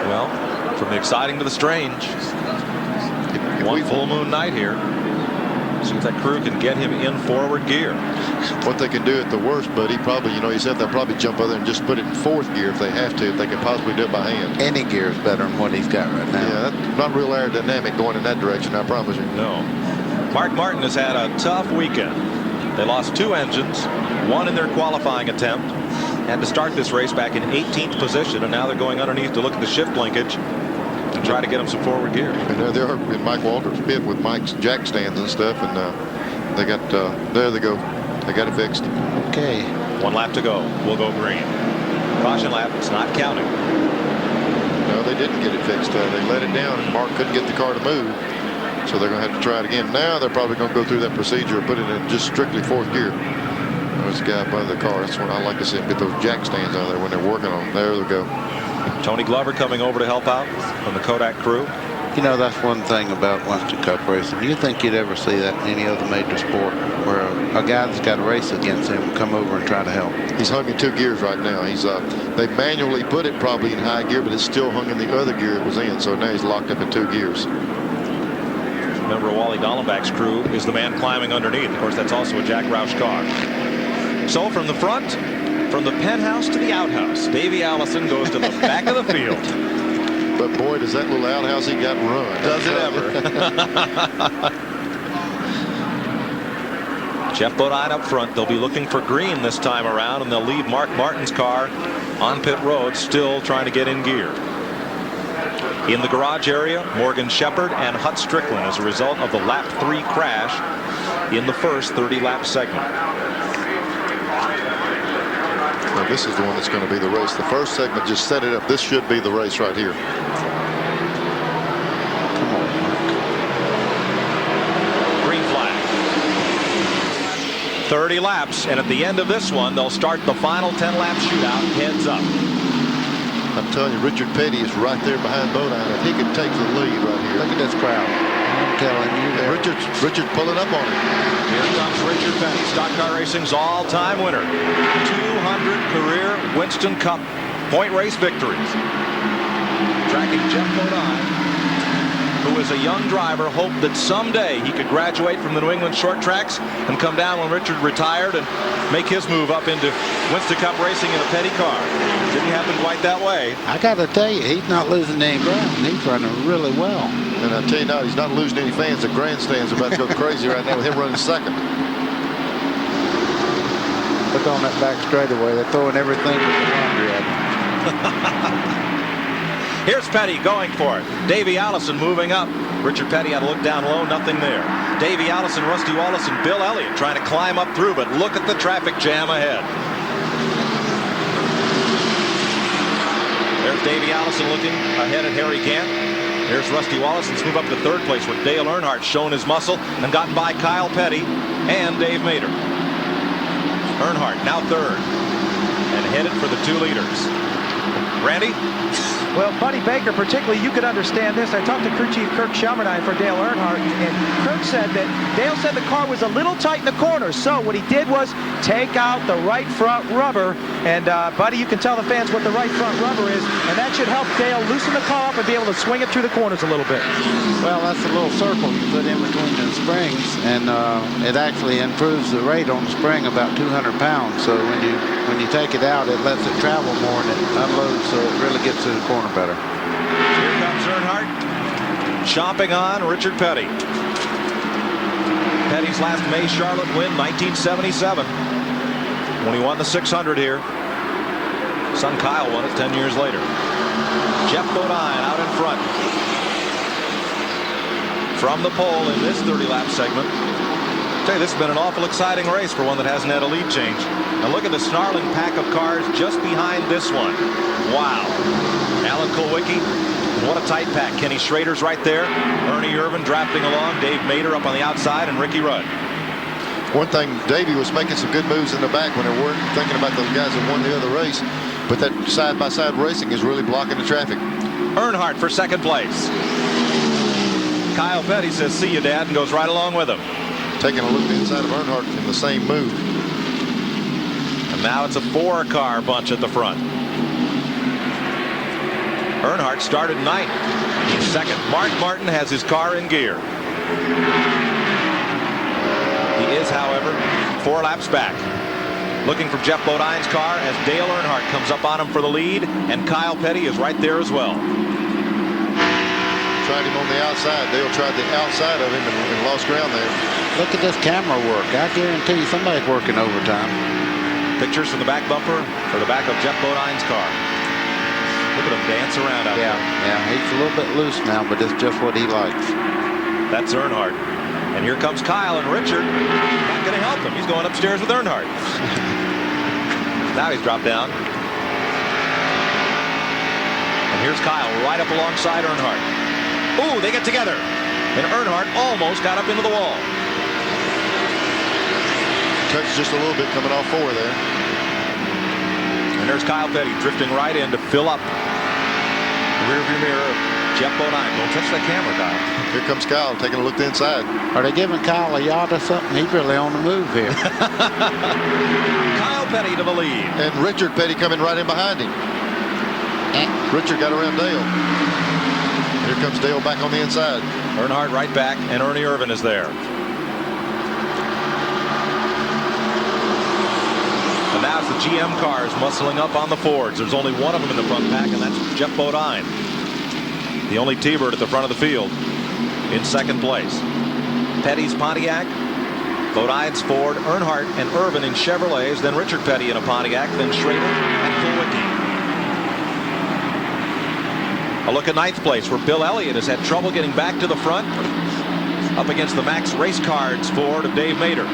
Well, from the exciting to the strange. One full moon night here. See if that crew can get him in forward gear. What they can do at the worst, buddy, probably, you know, he said they'll probably jump over there and just put it in 4th gear if they have to, if they can possibly do it by hand. Any gear is better than what he's got right now. Yeah, that's not real aerodynamic going in that direction, I promise you. No. Mark Martin has had a tough weekend. They lost 2 engines, 1 in their qualifying attempt, had to start this race back in 18th position, and now they're going underneath to look at the shift linkage and try to get him some forward gear. And there they are in Mike Walter's pit with Mike's jack stands and stuff, and they got, there they go. They got it fixed. Okay. 1 lap to go. We'll go green. Caution lap. It's not counting. No, they didn't get it fixed. They let it down, and Mark couldn't get the car to move. So they're going to have to try it again. Now they're probably going to go through that procedure and put it in just strictly 4th gear. There's a guy above the car. That's what I like to see them get those jack stands out there when they're working on them. There they go. Tony Glover coming over to help out from the Kodak crew. You know, that's one thing about Winston Cup racing. You think you'd ever see that in any other major sport where a guy that's got a race against him come over and try to help? He's hung in 2 gears right now. He's they manually put it probably in high gear, but it's still hung in the other gear it was in. So now he's locked up in 2 gears. Remember, Wally Dallenbach's crew is the man climbing underneath. Of course, that's also a Jack Roush car. So from the front, from the penthouse to the outhouse, Davey Allison goes to the back of the field. But boy, does that little outhouse he got run. Does it ever. Jeff Bodine up front. They'll be looking for green this time around, and they'll leave Mark Martin's car on pit road, still trying to get in gear. In the garage area, Morgan Shepherd and Hut Strickland as a result of the lap 3 crash in the first 30-lap segment. Well, this is the one that's going to be the race. The first segment just set it up. This should be the race right here. Green flag. 30 laps, and at the end of this one, they'll start the final 10-lap shootout heads up. I'm telling you, Richard Petty is right there behind Bodine. If he could take the lead right here. Look at this crowd. I'm telling you. Richard's pulling up on him. Here comes Richard Petty, Stock Car Racing's all-time winner. 200 career Winston Cup point race victories. Tracking Jeff Bodine, who is a young driver, hoped that someday he could graduate from the New England short tracks and come down when Richard retired and make his move up into Winston Cup racing in a Petty car. Didn't happen quite that way. I got to tell you, he's not losing any ground. He's running really well. And I tell you now, he's not losing any fans. The grandstand's about to go crazy right now with him running second. Look on that back straightaway. They're throwing everything with the laundry at him. Here's Petty going for it. Davey Allison moving up. Richard Petty had to look down low, nothing there. Davey Allison, Rusty Wallace, and Bill Elliott trying to climb up through, but look at the traffic jam ahead. There's Davey Allison looking ahead at Harry Gant. There's Rusty Wallace. Let's move up to 3rd place where Dale Earnhardt shown his muscle and gotten by Kyle Petty and Dave Mater. Earnhardt now 3rd and headed for the 2 leaders. Randy? Well, Buddy Baker, particularly, you could understand this. I talked to crew chief Kirk Shelmerdine for Dale Earnhardt, and Kirk said that Dale said the car was a little tight in the corners, so what he did was take out the right front rubber, and Buddy, you can tell the fans what the right front rubber is, and that should help Dale loosen the car up and be able to swing it through the corners a little bit. Well, that's a little circle you put in between the springs, and it actually improves the rate on the spring about 200 pounds, so when you take it out, it lets it travel more and it unloads, so it really gets to the corner better. Here comes Earnhardt, chomping on Richard Petty. Petty's last May Charlotte win, 1977, when he won the 600 here. Son Kyle won it 10 years later. Jeff Bodine out in front. From the pole in this 30-lap segment. I'll tell you, this has been an awful exciting race for one that hasn't had a lead change. Now look at the snarling pack of cars just behind this one. Wow. Alan Kulwicki, what a tight pack. Kenny Schrader's right there. Ernie Irvan drafting along. Dave Mader up on the outside, and Ricky Rudd. One thing, Davey was making some good moves in the back when they weren't thinking about those guys that won the other race. But that side-by-side racing is really blocking the traffic. Earnhardt for second place. Kyle Petty says, "See you, Dad," and goes right along with him. Taking a look inside of Earnhardt in the same move. And now it's a 4-car bunch at the front. Earnhardt started 9th. He's second. Mark Martin has his car in gear. He is, however, 4 laps back. Looking for Jeff Bodine's car as Dale Earnhardt comes up on him for the lead, and Kyle Petty is right there as well. Tried him on the outside. Dale tried the outside of him and lost ground there. Look at this camera work. I guarantee you somebody's working overtime. Pictures from the back bumper for the back of Jeff Bodine's car. Look at him dance around out there. Yeah, he's a little bit loose now, but it's just what he likes. That's Earnhardt. And here comes Kyle, and Richard not going to help him. He's going upstairs with Earnhardt. Now he's dropped down. And here's Kyle right up alongside Earnhardt. Ooh, they get together. And Earnhardt almost got up into the wall. Touched just a little bit coming off 4 there. And there's Kyle Petty drifting right in to fill up the rearview mirror of Jeff Bodine. Don't touch that camera, Kyle. Here comes Kyle taking a look inside. Are they giving Kyle a yacht or something? He's really on the move here. Kyle Petty to the lead. And Richard Petty coming right in behind him. Richard got around Dale. Here comes Dale back on the inside. Earnhardt right back, and Ernie Irvan is there. And now it's the GM cars muscling up on the Fords. There's only one of them in the front pack, and that's Jeff Bodine. The only T-Bird at the front of the field in second place. Petty's Pontiac, Bodine's Ford, Earnhardt and Irvan in Chevrolets, then Richard Petty in a Pontiac, then Schrader and Kulwicki. A look at 9th place, where Bill Elliott has had trouble getting back to the front up against the Max Race Cards Ford of Dave Mader.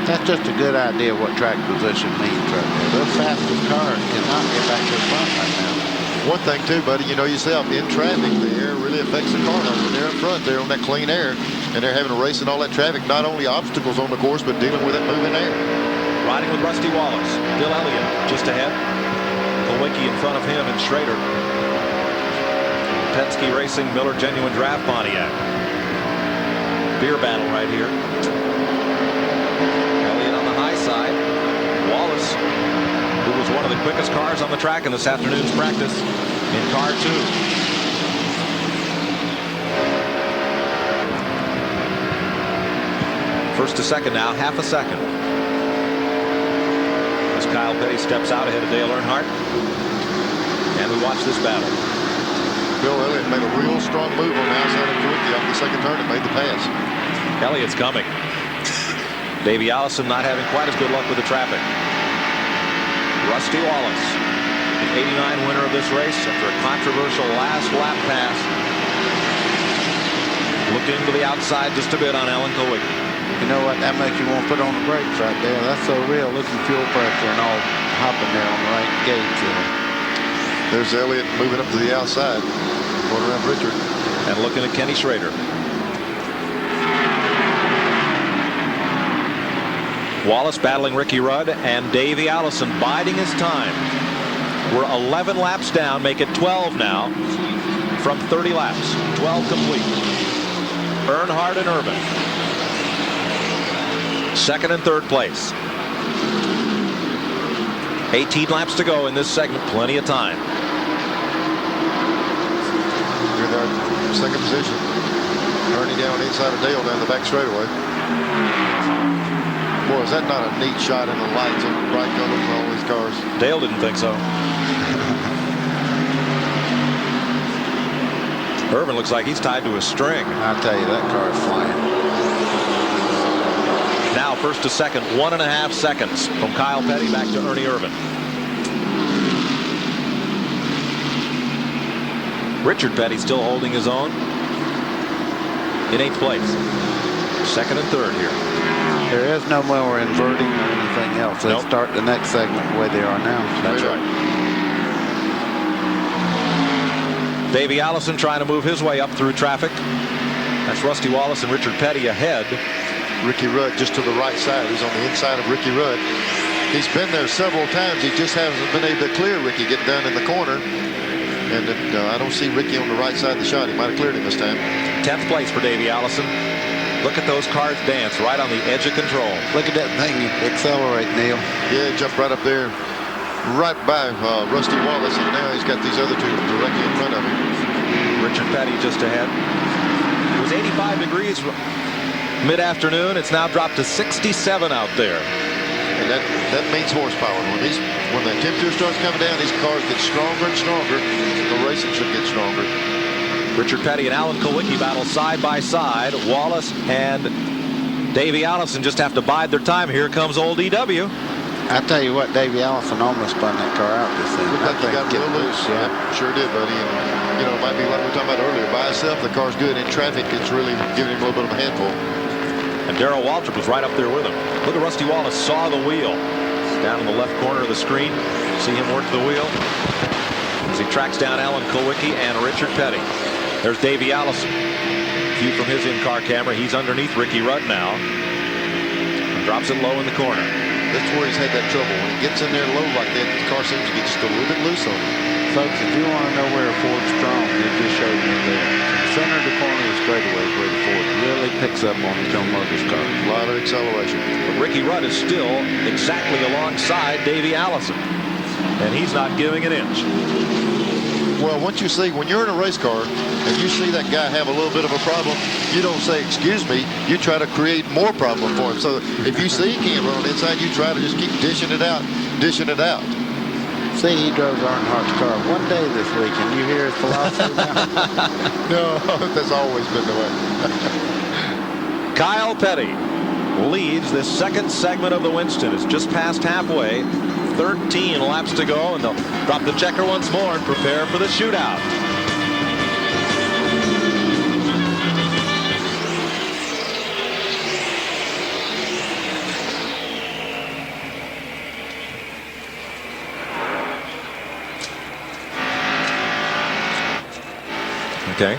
That's just a good idea what track position means right there. Those fastest cars cannot get back to the front right now. One thing too, buddy, you know yourself, in traffic, the air really affects the car. When they're up front, they're on that clean air, and they're having to race in all that traffic, not only obstacles on the course, but dealing with that moving air. Riding with Rusty Wallace, Bill Elliott just ahead, Kulwicki in front of him, and Schrader. Penske Racing Miller Genuine Draft Pontiac. Beer battle right here. Elliott on the high side. Wallace, who was one of the quickest cars on the track in this afternoon's practice, in car 2. First to second now, half a second. As Kyle Petty steps out ahead of Dale Earnhardt. And we watch this battle. Bill Elliott made a real strong move on the outside of Kulwicki off the second turn and made the pass. Elliott's coming. Davey Allison not having quite as good luck with the traffic. Rusty Wallace, the 89 winner of this race after a controversial last lap pass. Looked into the outside just a bit on Alan Kulwicki. You know what? That makes you want to put on the brakes right there. That's so real. Looking fuel pressure and all hopping there on the right gauge. There's Elliott moving up to the outside, going around Richard. And looking at Kenny Schrader. Wallace battling Ricky Rudd, and Davey Allison biding his time. We're 11 laps down, make it 12 now from 30 laps. 12 complete. Earnhardt and Irvin. Second and third place. 18 laps to go in this segment. Plenty of time. You're in our second position. Ernie down inside of Dale down the back straightaway. Boy, is that not a neat shot in the lights and the bright colors of all these cars? Dale didn't think so. Irvin looks like he's tied to a string. I'll tell you, that car is flying. Now first to second, 1.5 seconds from Kyle Petty back to Ernie Irvin. Richard Petty still holding his own in 8th place. Second and third here. There is no more inverting or anything else. They start the next segment the way they are now. That's right. Davey Allison trying to move his way up through traffic. That's Rusty Wallace and Richard Petty ahead. Ricky Rudd just to the right side. He's on the inside of Ricky Rudd. He's been there several times. He just hasn't been able to clear Ricky, get down in the corner. And I don't see Ricky on the right side of the shot. He might have cleared him this time. 10th place for Davey Allison. Look at those cars dance right on the edge of control. Look at that thing accelerate, Neil. Yeah, jump right up there, right by Rusty Wallace, and now he's got these other two directly in front of him. Richard Petty just ahead. It was 85 degrees mid-afternoon. It's now dropped to 67 out there. And that means horsepower. When the temperature starts coming down, these cars get stronger and stronger. The racing should get stronger. Richard Petty and Alan Kulwicki battle side by side. Wallace and Davey Allison just have to bide their time. Here comes old EW. I tell you what, Davey Allison almost spun that car out this thing. Looked like he got real loose. Yeah, sure did, buddy. And, it might be like we were talking about earlier. By itself, the car's good. In traffic, it's really giving him a little bit of a handful. And Darrell Waltrip was right up there with him. Look at Rusty Wallace saw the wheel. Down in the left corner of the screen. See him work the wheel as he tracks down Alan Kulwicki and Richard Petty. There's Davey Allison. View from his in-car camera. He's underneath Ricky Rudd now. And drops it low in the corner. That's where he's had that trouble. When he gets in there low like that, the car seems to get just a little bit loose on him. Folks, if you want to know where a Ford's strong, it just showed you there. Center of the corner of the straightaway is where the Ford really picks up on his own motor's car. A lot of acceleration. But Ricky Rudd is still exactly alongside Davey Allison. And he's not giving an inch. Well, once you see, when you're in a race car and you see that guy have a little bit of a problem, you don't say, excuse me, you try to create more problem for him. So if you see he can't run on the inside, you try to just keep dishing it out. See, he drove Earnhardt's car one day this week, and you hear his philosophy now? No, that's always been the way. Kyle Petty leads this second segment of the Winston. It's just past halfway. 13 laps to go, and they'll drop the checker once more and prepare for the shootout. Okay.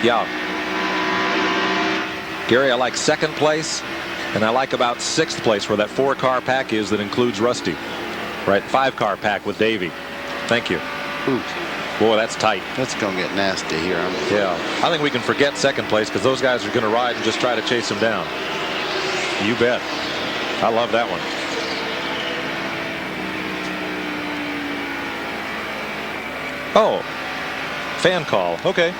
Yeah. Gary, I like second place, and I like about 6th place where that 4-car pack is that includes Rusty. Right, 5-car pack with Davey. Thank you. Ooh. Boy, that's tight. That's going to get nasty here. Yeah, I think we can forget second place because those guys are going to ride and just try to chase him down. You bet. I love that one. Oh, fan call. Okay.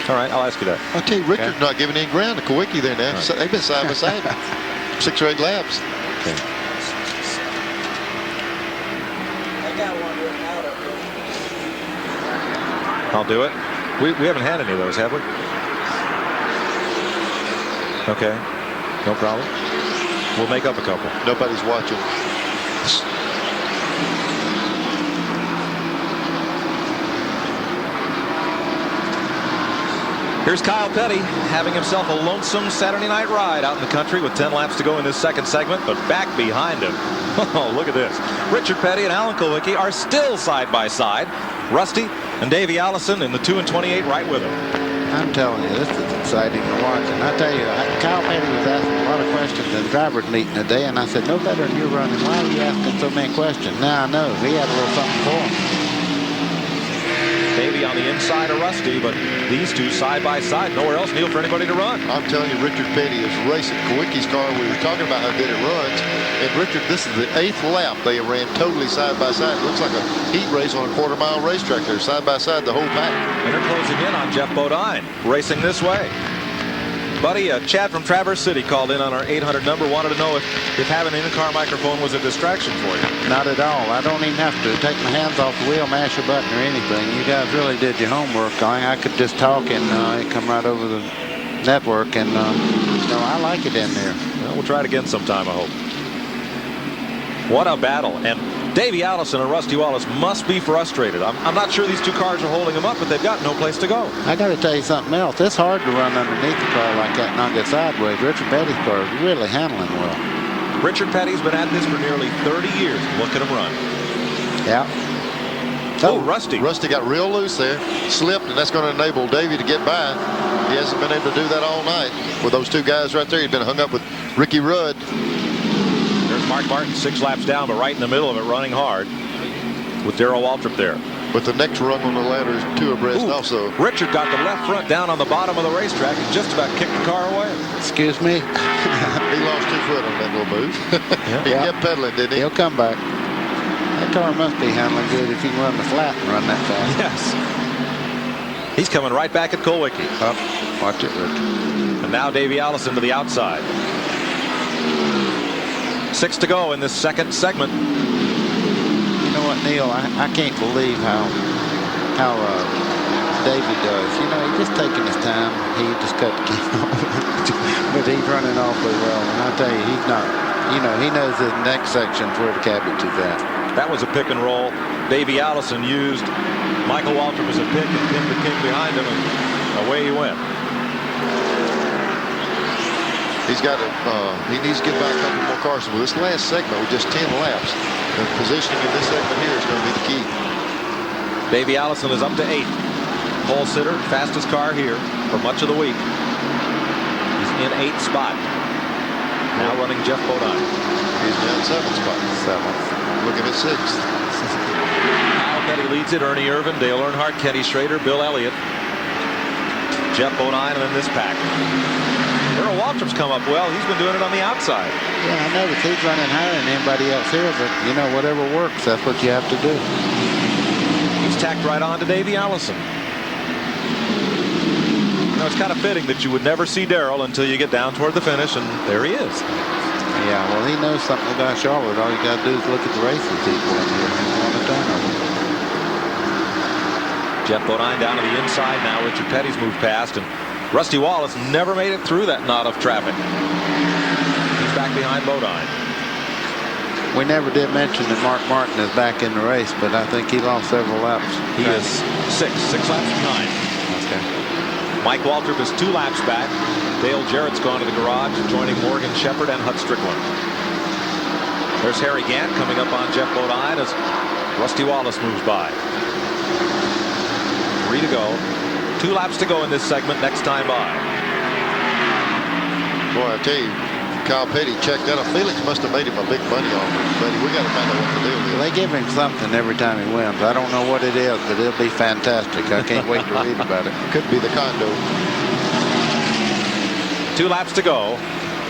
All right, I'll ask you that. I'll tell you, Richard's not giving any ground to Kulwicki there now. Right. They've been side by side. 6 or 8 laps. Okay. I'll do it. We haven't had any of those, have we? Okay. No problem. We'll make up a couple. Nobody's watching. Here's Kyle Petty having himself a lonesome Saturday night ride out in the country with 10 laps to go in this second segment, but back behind him. Oh, look at this. Richard Petty and Alan Kulwicki are still side by side. Rusty and Davey Allison in the 2 and 28 right with him. I'm telling you, this is exciting to watch. And I tell you, Kyle Petty was asking a lot of questions in the driver's meeting today, and I said, no better than you're running. Why are you asking so many questions? Now I know. He had a little something for him. Davey on the inside of Rusty, but these two side by side. Nowhere else, Neil, for anybody to run. I'm telling you, Richard Petty is racing Kowicki's car. We were talking about how good it runs. And Richard, this is the 8th lap. They ran totally side by side. It looks like a heat race on a quarter-mile racetrack there, side by side, the whole pack. And they're closing in on Jeff Bodine, racing this way. Buddy, Chad from Traverse City called in on our 800 number, wanted to know if having an in-car microphone was a distraction for you. Not at all. I don't even have to take my hands off the wheel, mash a button or anything. You guys really did your homework. I could just talk and it come right over the network, and I like it in there. Well, we'll try it again sometime, I hope. What a battle. And Davey Allison and Rusty Wallace must be frustrated. I'm not sure these two cars are holding them up, but they've got no place to go. I got to tell you something else. It's hard to run underneath the car like that and not get sideways. Richard Petty's car is really handling well. Richard Petty's been at this for nearly 30 years. Look at him run. Yeah. Oh, Rusty. Rusty got real loose there, slipped, and that's going to enable Davey to get by. He hasn't been able to do that all night with those two guys right there. He's been hung up with Ricky Rudd. There's Mark Martin 6 laps down, but right in the middle of it, running hard with Darrell Waltrip there. But the next rung on the ladder is 2 abreast also. Richard got the left front down on the bottom of the racetrack and just about kicked the car away. Excuse me? He lost 2 foot on that little move. He kept pedaling, didn't he? He'll come back. That car must be handling good if you can run the flat and run that fast. Yes. He's coming right back at Kulwicki. Oh, watch it, Richard. And now Davey Allison to the outside. 6 to go in this second segment. You know what, Neil? I can't believe how Davey does. He's just taking his time. He just cut the key off. But he's running awfully well. And I tell you, he's not. He knows his next section's where the cabbage is at. That was a pick and roll. Davey Allison used Michael Waltrip as a pick and pinned the king behind him, and away he went. He needs to get back a couple more cars. With this last segment with just 10 laps, the positioning in this segment here is going to be the key. Davey Allison is up to 8th. Pole sitter, fastest car here for much of the week. He's in 8th spot. Now running Jeff Bodine. He's down 7th spot. 7th. Looking at 6th. Kyle Petty leads it. Ernie Irvin, Dale Earnhardt, Kenny Schrader, Bill Elliott, Jeff Bodine, and then this pack. Darrell Waltrip's come up well. He's been doing it on the outside. Yeah, I noticed he's running higher than anybody else here, but whatever works, that's what you have to do. He's tacked right on to Davey Allison. It's kind of fitting that you would never see Darrell until you get down toward the finish, and there he is. Yeah, well, he knows something about Charlotte. All you got to do is look at the races he's won here all the time. Jeff Bodine down to the inside now. Richard Petty's moved past, and Rusty Wallace never made it through that knot of traffic. He's back behind Bodine. We never did mention that Mark Martin is back in the race, but I think he lost several laps. He is 6 laps behind. Okay. Mike Waltrip is 2 laps back. Dale Jarrett's gone to the garage, joining Morgan Shepherd and Hut Strickland. There's Harry Gant coming up on Jeff Bodine as Rusty Wallace moves by. 3 to go. 2 laps to go in this segment next time by. Boy, I tell you, Kyle Petty checked out. Felix must have made him a big money offer. But we got to find out what the deal is. They give him something every time he wins. I don't know what it is, but it'll be fantastic. I can't wait to read about it. Could be the condo. 2 laps to go.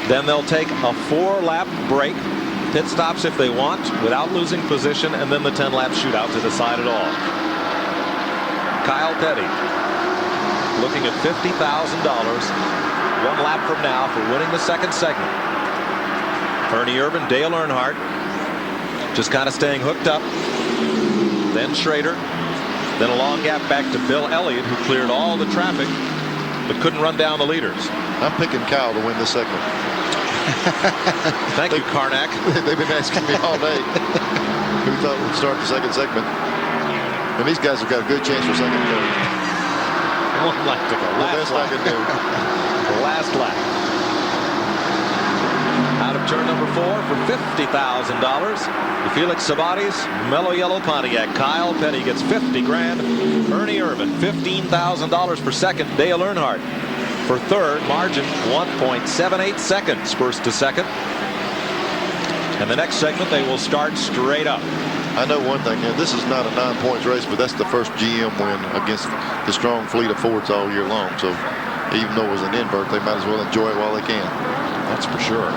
Then they'll take a 4-lap break. Pit stops if they want without losing position, and then the 10-lap shootout to decide it all. Kyle Petty looking at $50,000 1 lap from now for winning the second segment. Ernie Irvin, Dale Earnhardt just kind of staying hooked up. Then Schrader. Then a long gap back to Bill Elliott, who cleared all the traffic but couldn't run down the leaders. I'm picking Kyle to win this segment. Thank you, Karnak. They've been asking me all day who thought we'd start the second segment. And these guys have got a good chance for second and third. 1 lap to go. The best I can do. The last lap. Out of turn number 4 for $50,000. The Felix Sabates mellow yellow Pontiac. Kyle Petty gets 50 grand. Ernie Irvin $15,000 for second. Dale Earnhardt for third. Margin 1.78 seconds first to second. And the next segment they will start straight up. I know one thing, this is not a 9-point race, but that's the first GM win against the strong fleet of Fords all year long. So even though it was an invert, they might as well enjoy it while they can. That's for sure.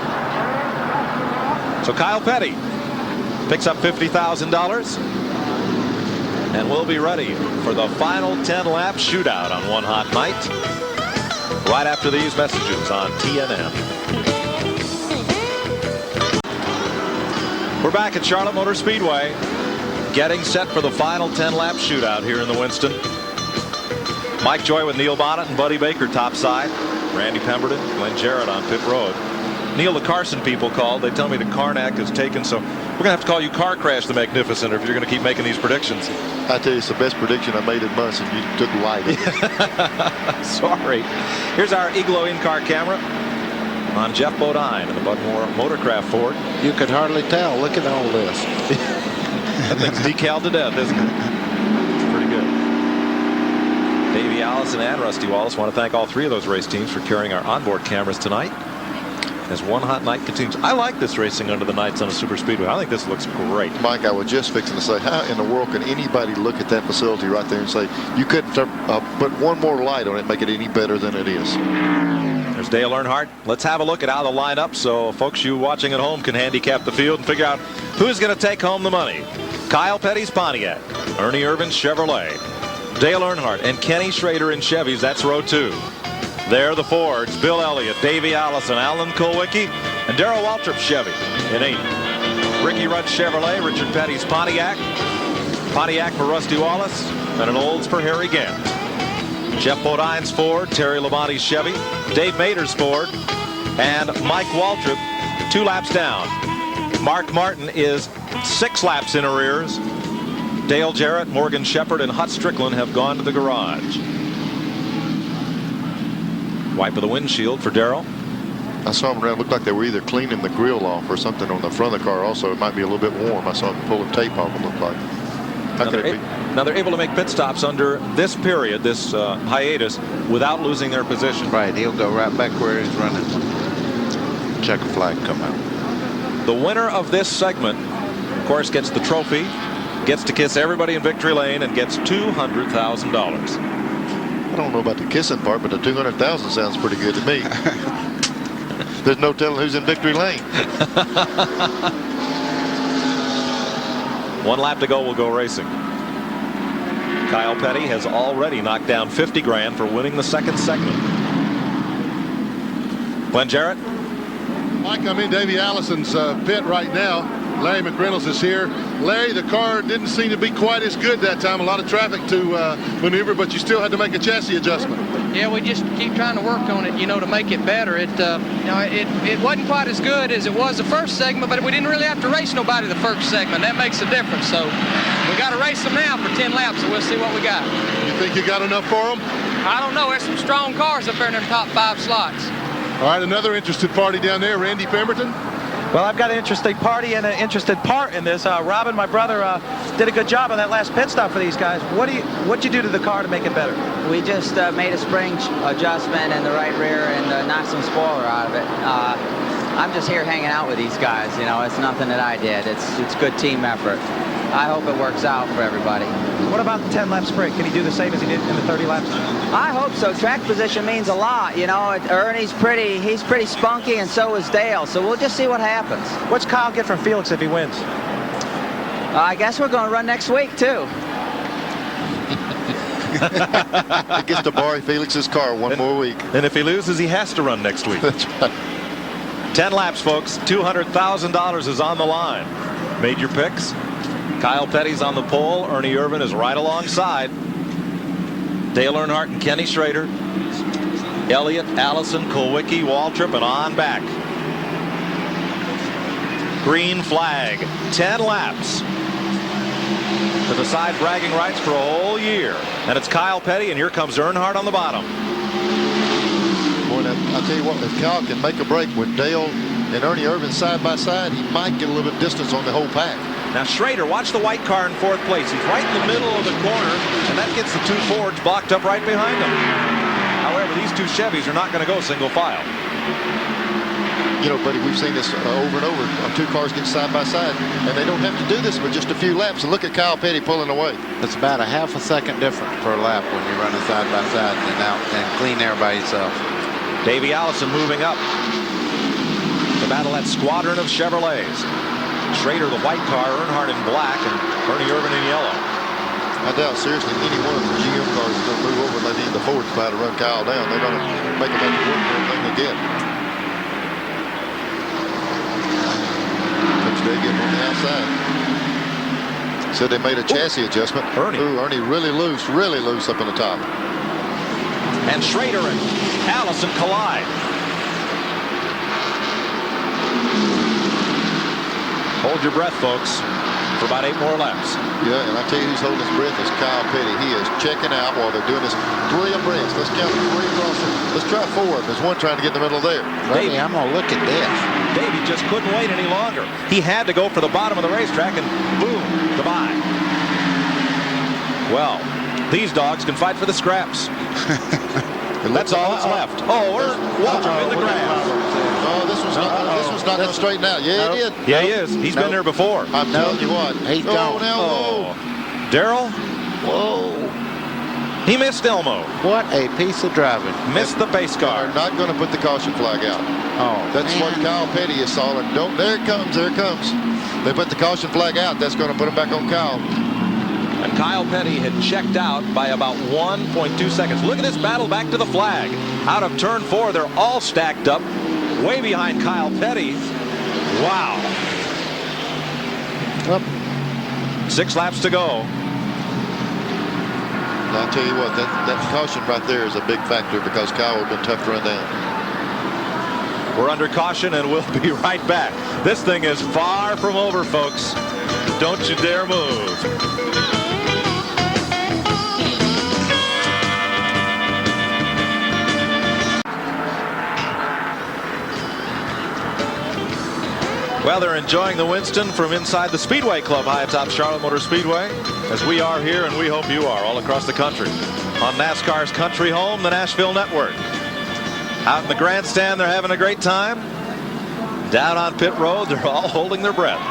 So Kyle Petty picks up $50,000. And we'll be ready for the final 10-lap shootout on one hot night. Right after these messages on TNN. We're back at Charlotte Motor Speedway, getting set for the final 10-lap shootout here in the Winston. Mike Joy with Neil Bonnet and Buddy Baker topside. Randy Pemberton, Glenn Jarrett on pit road. Neil, the Carson people called. They tell me the Karnak is taken, so we're going to have to call you Car Crash the Magnificent if you're going to keep making these predictions. I tell you, it's the best prediction I made in months, and you took light. Sorry. Here's our Iglo in-car camera on Jeff Bodine in the Budmore Motorcraft Ford. You could hardly tell. Look at all this. That thing's decaled to death, isn't it? It's pretty good. Davey Allison and Rusty Wallace want to thank all three of those race teams for carrying our onboard cameras tonight as one hot night continues. I like this racing under the nights on a super speedway. I think this looks great. Mike, I was just fixing to say, how in the world can anybody look at that facility right there and say you couldn't put one more light on it and make it any better than it is? There's Dale Earnhardt. Let's have a look at how the lineup so folks you watching at home can handicap the field and figure out who's going to take home the money. Kyle Petty's Pontiac, Ernie Irvin's Chevrolet, Dale Earnhardt and Kenny Schrader in Chevys. That's row 2. There the Fords, Bill Elliott, Davey Allison, Alan Kulwicki, and Darrell Waltrip Chevy in 8. Ricky Rudd Chevrolet, Richard Petty's Pontiac, Pontiac for Rusty Wallace, and an Olds for Harry Gant. Jeff Bodine's Ford, Terry Labonte's Chevy, Dave Mader's Ford, and Mike Waltrip 2 laps down. Mark Martin is 6 laps in arrears. Dale Jarrett, Morgan Shepherd, and Hut Strickland have gone to the garage. Wipe of the windshield for Darrell. I saw them around. Looked like they were either cleaning the grill off or something on the front of the car. Also, it might be a little bit warm. I saw them pull a tape off. It looked like. How could it be? Now they're able to make pit stops under this period, this hiatus, without losing their position. Right. He'll go right back where he's running. Checker flag come out. The winner of this segment, of course, gets the trophy, gets to kiss everybody in victory lane, and gets $200,000. I don't know about the kissing part, but the 200,000 sounds pretty good to me. There's no telling who's in victory lane. 1 lap to go, we'll go racing. Kyle Petty has already knocked down 50 grand for winning the second segment. Glenn Jarrett. Mike, I'm in Davey Allison's pit right now. Larry McReynolds is here. Larry, the car didn't seem to be quite as good that time. A lot of traffic to maneuver, but you still had to make a chassis adjustment. Yeah, we just keep trying to work on it, to make it better. It wasn't quite as good as it was the first segment, but we didn't really have to race nobody the first segment. That makes a difference. So we got to race them now for 10 laps, and we'll see what we got. You think you got enough for them? I don't know. There's some strong cars up there in them top 5 slots. All right, another interested party down there, Randy Pemberton. Well, I've got an interested party and an interested part in this. Robin, my brother, did a good job on that last pit stop for these guys. What'd you do to the car to make it better? We just made a spring adjustment in the right rear and knocked some spoiler out of it. I'm just here hanging out with these guys. It's nothing that I did. It's good team effort. I hope it works out for everybody. What about the 10-lap sprint? Can he do the same as he did in the 30 laps? I hope so. Track position means a lot. Ernie's he's pretty spunky, and so is Dale. So we'll just see what happens. What's Kyle get from Felix if he wins? I guess we're going to run next week, too. He gets to borrow Felix's car one more week. And if he loses, he has to run next week. That's right. 10 laps, folks. $200,000 is on the line. Made your picks. Kyle Petty's on the pole. Ernie Irvin is right alongside. Dale Earnhardt and Kenny Schrader. Elliott, Allison, Kulwicki, Waltrip, and on back. Green flag. 10 laps to decide bragging rights for a whole year. And it's Kyle Petty, and here comes Earnhardt on the bottom. Boy, I'll tell you what, if Kyle can make a break with Dale and Ernie Irvin side by side, he might get a little bit of distance on the whole pack. Now Schrader, watch the white car in 4th place. He's right in the middle of the corner, and that gets the 2 Fords blocked up right behind him. However, these 2 Chevys are not going to go single file. You know, buddy, we've seen this over and over. 2 cars get side by side, and they don't have to do this with just a few laps. And look at Kyle Petty pulling away. It's about a half a second difference per lap when you're running side by side and out and clean air by yourself. Davey Allison moving up to battle that squadron of Chevrolets. Schrader, the white car, Earnhardt in black, and Ernie Irvin in yellow. I doubt seriously any one of the GM cars is going to move over and let the Fords try to run Kyle down. They're going to make him have to work for everything they get. Coach Dagan on the outside. Said they made a chassis adjustment. Ernie. Ooh, Ernie really loose up in the top. And Schrader and Allison collide. Hold your breath, folks, for about 8 more laps. Yeah, and I tell you who's holding his breath is Kyle Petty. He is checking out while they're doing this 3 abreast. Let's count 3 across. Let's try 4. There's one trying to get in the middle there. Davey, I'm going to look at this. Davey just couldn't wait any longer. He had to go for the bottom of the racetrack, and boom, goodbye. Well, these dogs can fight for the scraps. That's all that's left. Oh, Waltrip in the grass. Oh, this one's not going to straighten out. Yeah, it did. Yeah, he is. He's been there before. I'm telling you what. He's gone. Whoa. Darrell? Whoa. He missed Elmo. What a piece of driving. Missed the pace car. They're not going to put the caution flag out. Oh, that's what Kyle Petty is stalling. Don't. There it comes. There it comes. They put the caution flag out. That's going to put him back on Kyle. And Kyle Petty had checked out by about 1.2 seconds. Look at this battle back to the flag. Out of turn 4, they're all stacked up way behind Kyle Petty. Wow. Up. 6 laps to go. I'll tell you what, that caution right there is a big factor because Kyle would have been tough to run down. We're under caution and we'll be right back. This thing is far from over, folks. Don't you dare move. Well, they're enjoying the Winston from inside the Speedway Club high atop Charlotte Motor Speedway, as we are here and we hope you are all across the country on NASCAR's country home, the Nashville Network. Out in the grandstand, they're having a great time. Down on pit road, they're all holding their breath.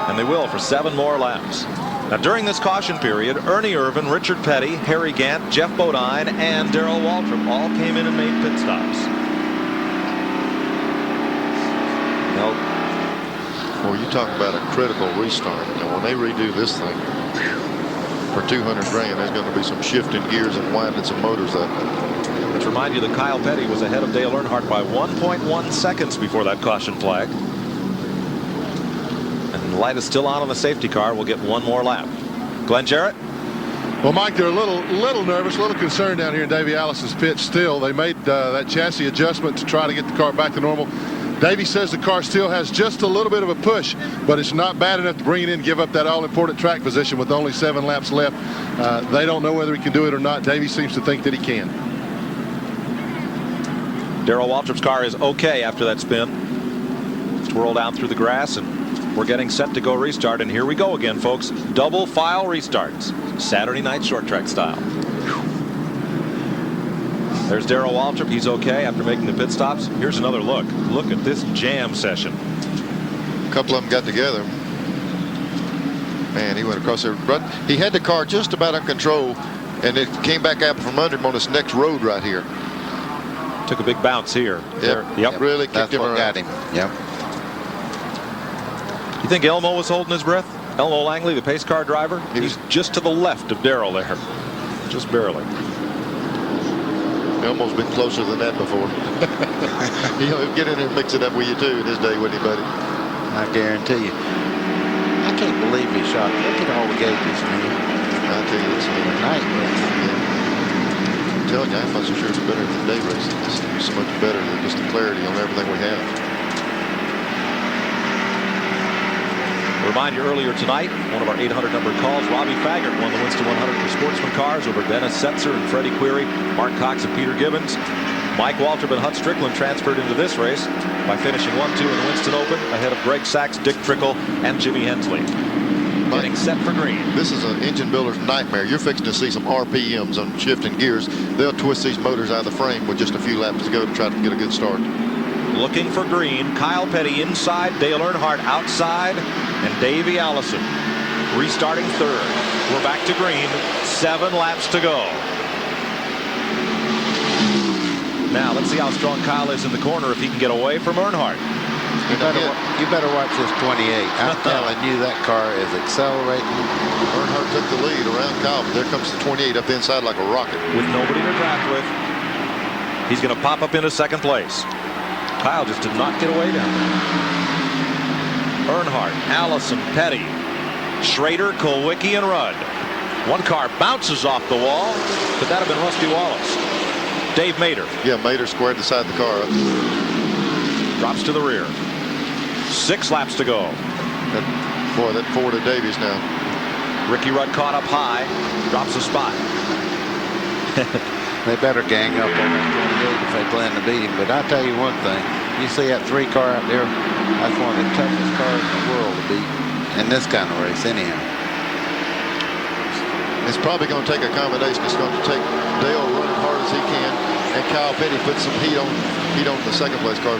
And they will for 7 more laps. Now, during this caution period, Ernie Irvin, Richard Petty, Harry Gant, Jeff Bodine, and Darrell Waltrip all came in and made pit stops. Well, you talk about a critical restart. And when they redo this thing for 200 grand, there's going to be some shifting gears and winding some motors up. Let's remind you that Kyle Petty was ahead of Dale Earnhardt by 1.1 seconds before that caution flag. And the light is still on the safety car. We'll get 1 more lap. Glenn Jarrett? Well, Mike, they're a little nervous, a little concerned down here in Davey Allison's pit still. They made that chassis adjustment to try to get the car back to normal. Davey says the car still has just a little bit of a push, but it's not bad enough to bring it in and give up that all-important track position with only 7 laps left. They don't know whether he can do it or not. Davey seems to think that he can. Darrell Waltrip's car is okay after that spin. Twirl down through the grass, and we're getting set to go restart. And here we go again, folks. Double file restarts. Saturday night short track style. There's Darrell Waltrip. He's okay after making the pit stops. Here's another look. Look at this jam session. A couple of them got together. Man, he went across there. He had the car just about under control, and it came back out from under him on this next road right here. Took a big bounce here. Yep. Really kicked him around. Got him. Yep. You think Elmo was holding his breath? Elmo Langley, the pace car driver? He's just to the left of Darrell there. Just barely. Elmo's been closer than that before. He'll get in there and mix it up with you too in his day, wouldn't he, buddy? I guarantee you. I can't believe he shot. Look at all the gauges, man. I tell you, it's night. I'm telling you, I'm not so sure it's better than day racing. It's so much better than just the clarity on everything we have. Remind you, earlier tonight, one of our 800 numbered calls, Robbie Faggart won the Winston 100 for Sportsman cars over Dennis Setzer and Freddie Query, Mark Cox and Peter Gibbons. Mike Waltrip and Hut Strickland transferred into this race by finishing 1-2 in the Winston Open ahead of Greg Sachs, Dick Trickle, and Jimmy Hensley. Getting set for green. This is an engine builder's nightmare. You're fixing to see some RPMs on shifting gears. They'll twist these motors out of the frame with just a few laps to go to try to get a good start. Looking for green. Kyle Petty inside, Dale Earnhardt outside, and Davey Allison restarting third. We're back to green. 7 laps to go. Now let's see how strong Kyle is in the corner if he can get away from Earnhardt. You better watch this 28. I'm telling you, that car is accelerating. Earnhardt took the lead around Kyle, but there comes the 28 up inside like a rocket. With nobody to draft with, he's going to pop up into second place. Kyle just did not get away down there. Earnhardt, Allison, Petty, Schrader, Kulwicki, and Rudd. One car bounces off the wall. Could that have been Rusty Wallace? Dave Mader. Yeah, Mader squared the side of the car up. Drops to the rear. 6 laps to go. That Ford of Davies now. Ricky Rudd caught up high. Drops a spot. They better gang up on that 28 if they plan to beat him. But I'll tell you one thing. You see that 3 car out there? That's one of the toughest cars in the world to beat in this kind of race anyhow. It's probably going to take a combination. It's going to take Dale running hard as he can, and Kyle Petty put some heat on the second place car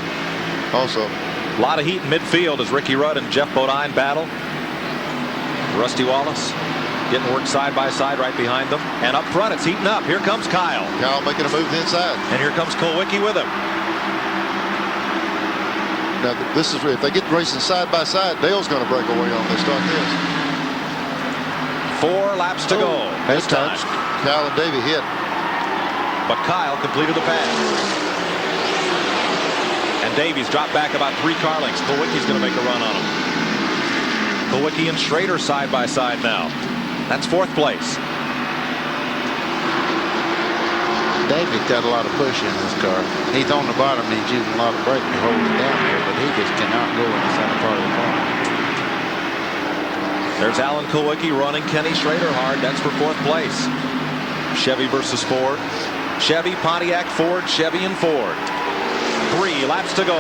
also. A lot of heat in midfield as Ricky Rudd and Jeff Bodine battle. Rusty Wallace getting worked side by side right behind them. And up front, it's heating up. Here comes Kyle. Kyle making a move to the inside. And here comes Kulwicki with him. Now, this is if they get racing side by side, Dale's going to break away on this. Start this. 4 laps to go. This time, Kyle and Davey hit. But Kyle completed the pass. And Davies dropped back about 3 car lengths. Kulwicki's going to make a run on him. Kulwicki and Schrader side by side now. That's 4th place. Davies got a lot of push in this car. He's on the bottom. He's using a lot of brake to hold it down there, but he just cannot go in the center part of the car. There's Alan Kulwicki running Kenny Schrader hard. That's for 4th place. Chevy versus Ford. Chevy, Pontiac, Ford, Chevy, and Ford. 3 laps to go.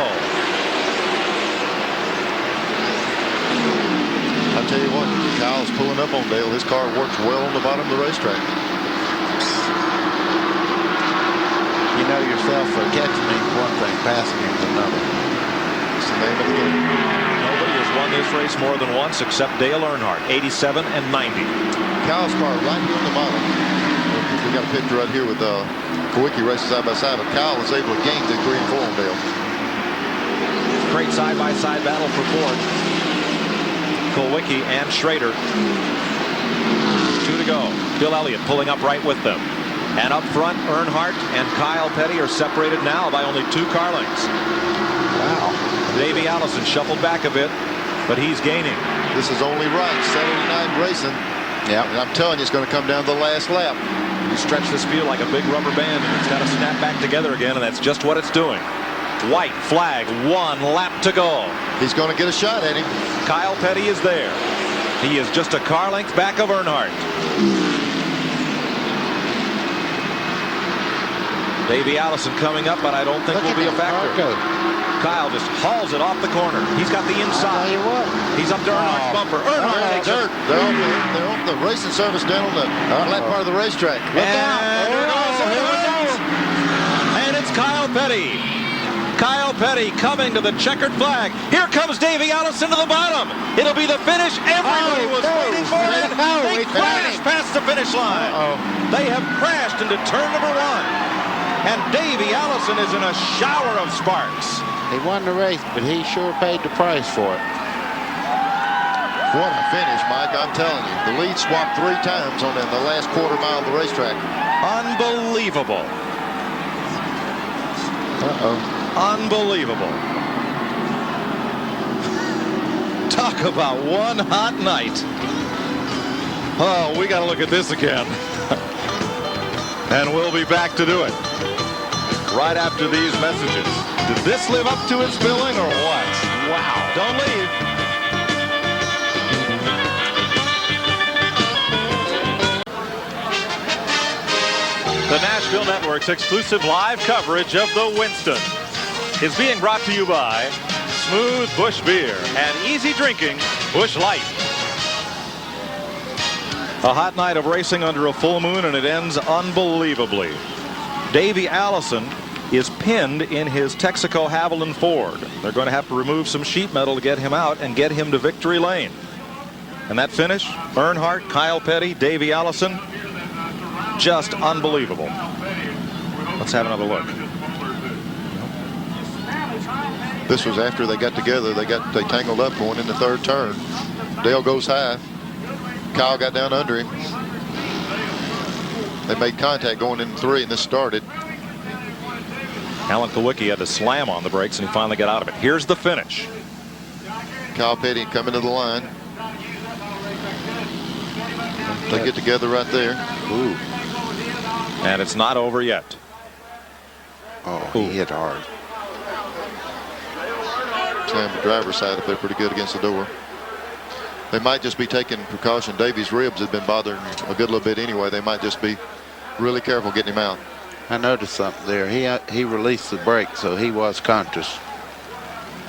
I'll tell you what, Kyle's pulling up on Dale. His car works well on the bottom of the racetrack. You know yourself, catching him is one thing, passing him is another. It's the name of the game. Nobody has won this race more than once except Dale Earnhardt, 87 and 90. Kyle's car right here on the bottom. We got a picture right here with Kulwicki racing side by side, but Kyle was able to gain the 3 and 4 on Dale. Great side-by-side battle for Ford. Kulwicki and Schrader. 2 to go. Bill Elliott pulling up right with them. And up front, Earnhardt and Kyle Petty are separated now by only 2 car lengths. Wow. Davey Allison shuffled back a bit, but he's gaining. This is only right. Saturday night racing. Yeah. And I'm telling you, it's going to come down to the last lap. You stretch this field like a big rubber band, and it's got to snap back together again, and that's just what it's doing. White flag, 1 lap to go. He's going to get a shot at him. Kyle Petty is there. He is just a car length back of Earnhardt. Davey Allison coming up, but I don't think will be a factor. Kyle just hauls it off the corner. He's got the inside. I'll tell you what. He's up to Earnhardt's bumper. Earnhardt takes it. They're on the racing service down on the flat part of the racetrack. And it's Kyle Petty. Kyle Petty coming to the checkered flag. Here comes Davey Allison to the bottom. It'll be the finish everybody was waiting for. They crashed past the finish line. They have crashed into turn number 1. And Davey Allison is in a shower of sparks. He won the race, but he sure paid the price for it. What a finish, Mike. I'm telling you. The lead swapped 3 times on the last quarter mile of the racetrack. Unbelievable. Unbelievable. Talk about one hot night. Oh, we got to look at this again. And we'll be back to do it right after these messages. Did this live up to its billing or what? Wow. Don't leave. The Nashville Network's exclusive live coverage of the Winston is being brought to you by Smooth Busch Beer and easy drinking Busch Light. A hot night of racing under a full moon, and it ends unbelievably. Davey Allison is pinned in his Texaco Haviland Ford. They're going to have to remove some sheet metal to get him out and get him to victory lane. And that finish, Earnhardt, Kyle Petty, Davey Allison, just unbelievable. Let's have another look. This was after they got together. They tangled up going in the third turn. Dale goes high. Kyle got down under him. They made contact going in 3, and this started. Alan Kulwicki had to slam on the brakes, and he finally got out of it. Here's the finish. Kyle Petty coming to the line. They get together right there. Ooh. And it's not over yet. Oh, he hit hard. Slammed the driver's side up there pretty good against the door. They might just be taking precaution. Davey's ribs had been bothering a good little bit anyway. They might just be really careful getting him out. I noticed something there. He released the brake, so he was conscious.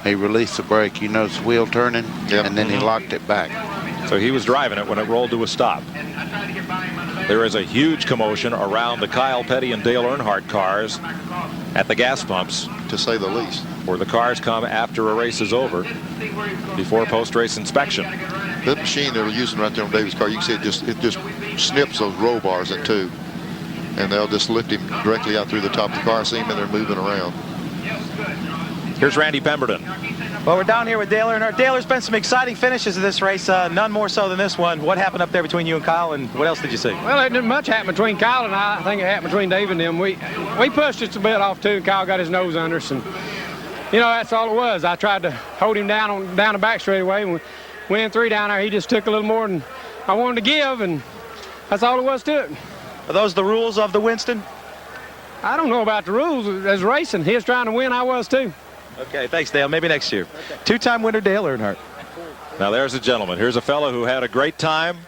He released the brake. You notice the wheel turning, and then he locked it back. So he was driving it when it rolled to a stop. There is a huge commotion around the Kyle Petty and Dale Earnhardt cars at the gas pumps, to say the least, where the cars come after a race is over, before post-race inspection. That machine they're using right there on Davey's car, you can see it just snips those roll bars in two, and they'll just lift him directly out through the top of the car. I see him, and they're moving around. Here's Randy Pemberton. Well, we're down here with Dale Earnhardt. Dale, there's been some exciting finishes of this race, none more so than this one. What happened up there between you and Kyle, and what else did you see? Well, it didn't much happen between Kyle and I. I think it happened between Dave and them. We pushed just a bit off, too, and Kyle got his nose under us. And, you know, that's all it was. I tried to hold him down the back straightaway, and we in 3 down there. He just took a little more than I wanted to give, and that's all it was to it. Are those the rules of the Winston? I don't know about the rules. As racing, he was trying to win. I was, too. Okay, thanks, Dale. Maybe next year. Okay. 2-time winner Dale Earnhardt. Now there's a gentleman. Here's a fellow who had a great time.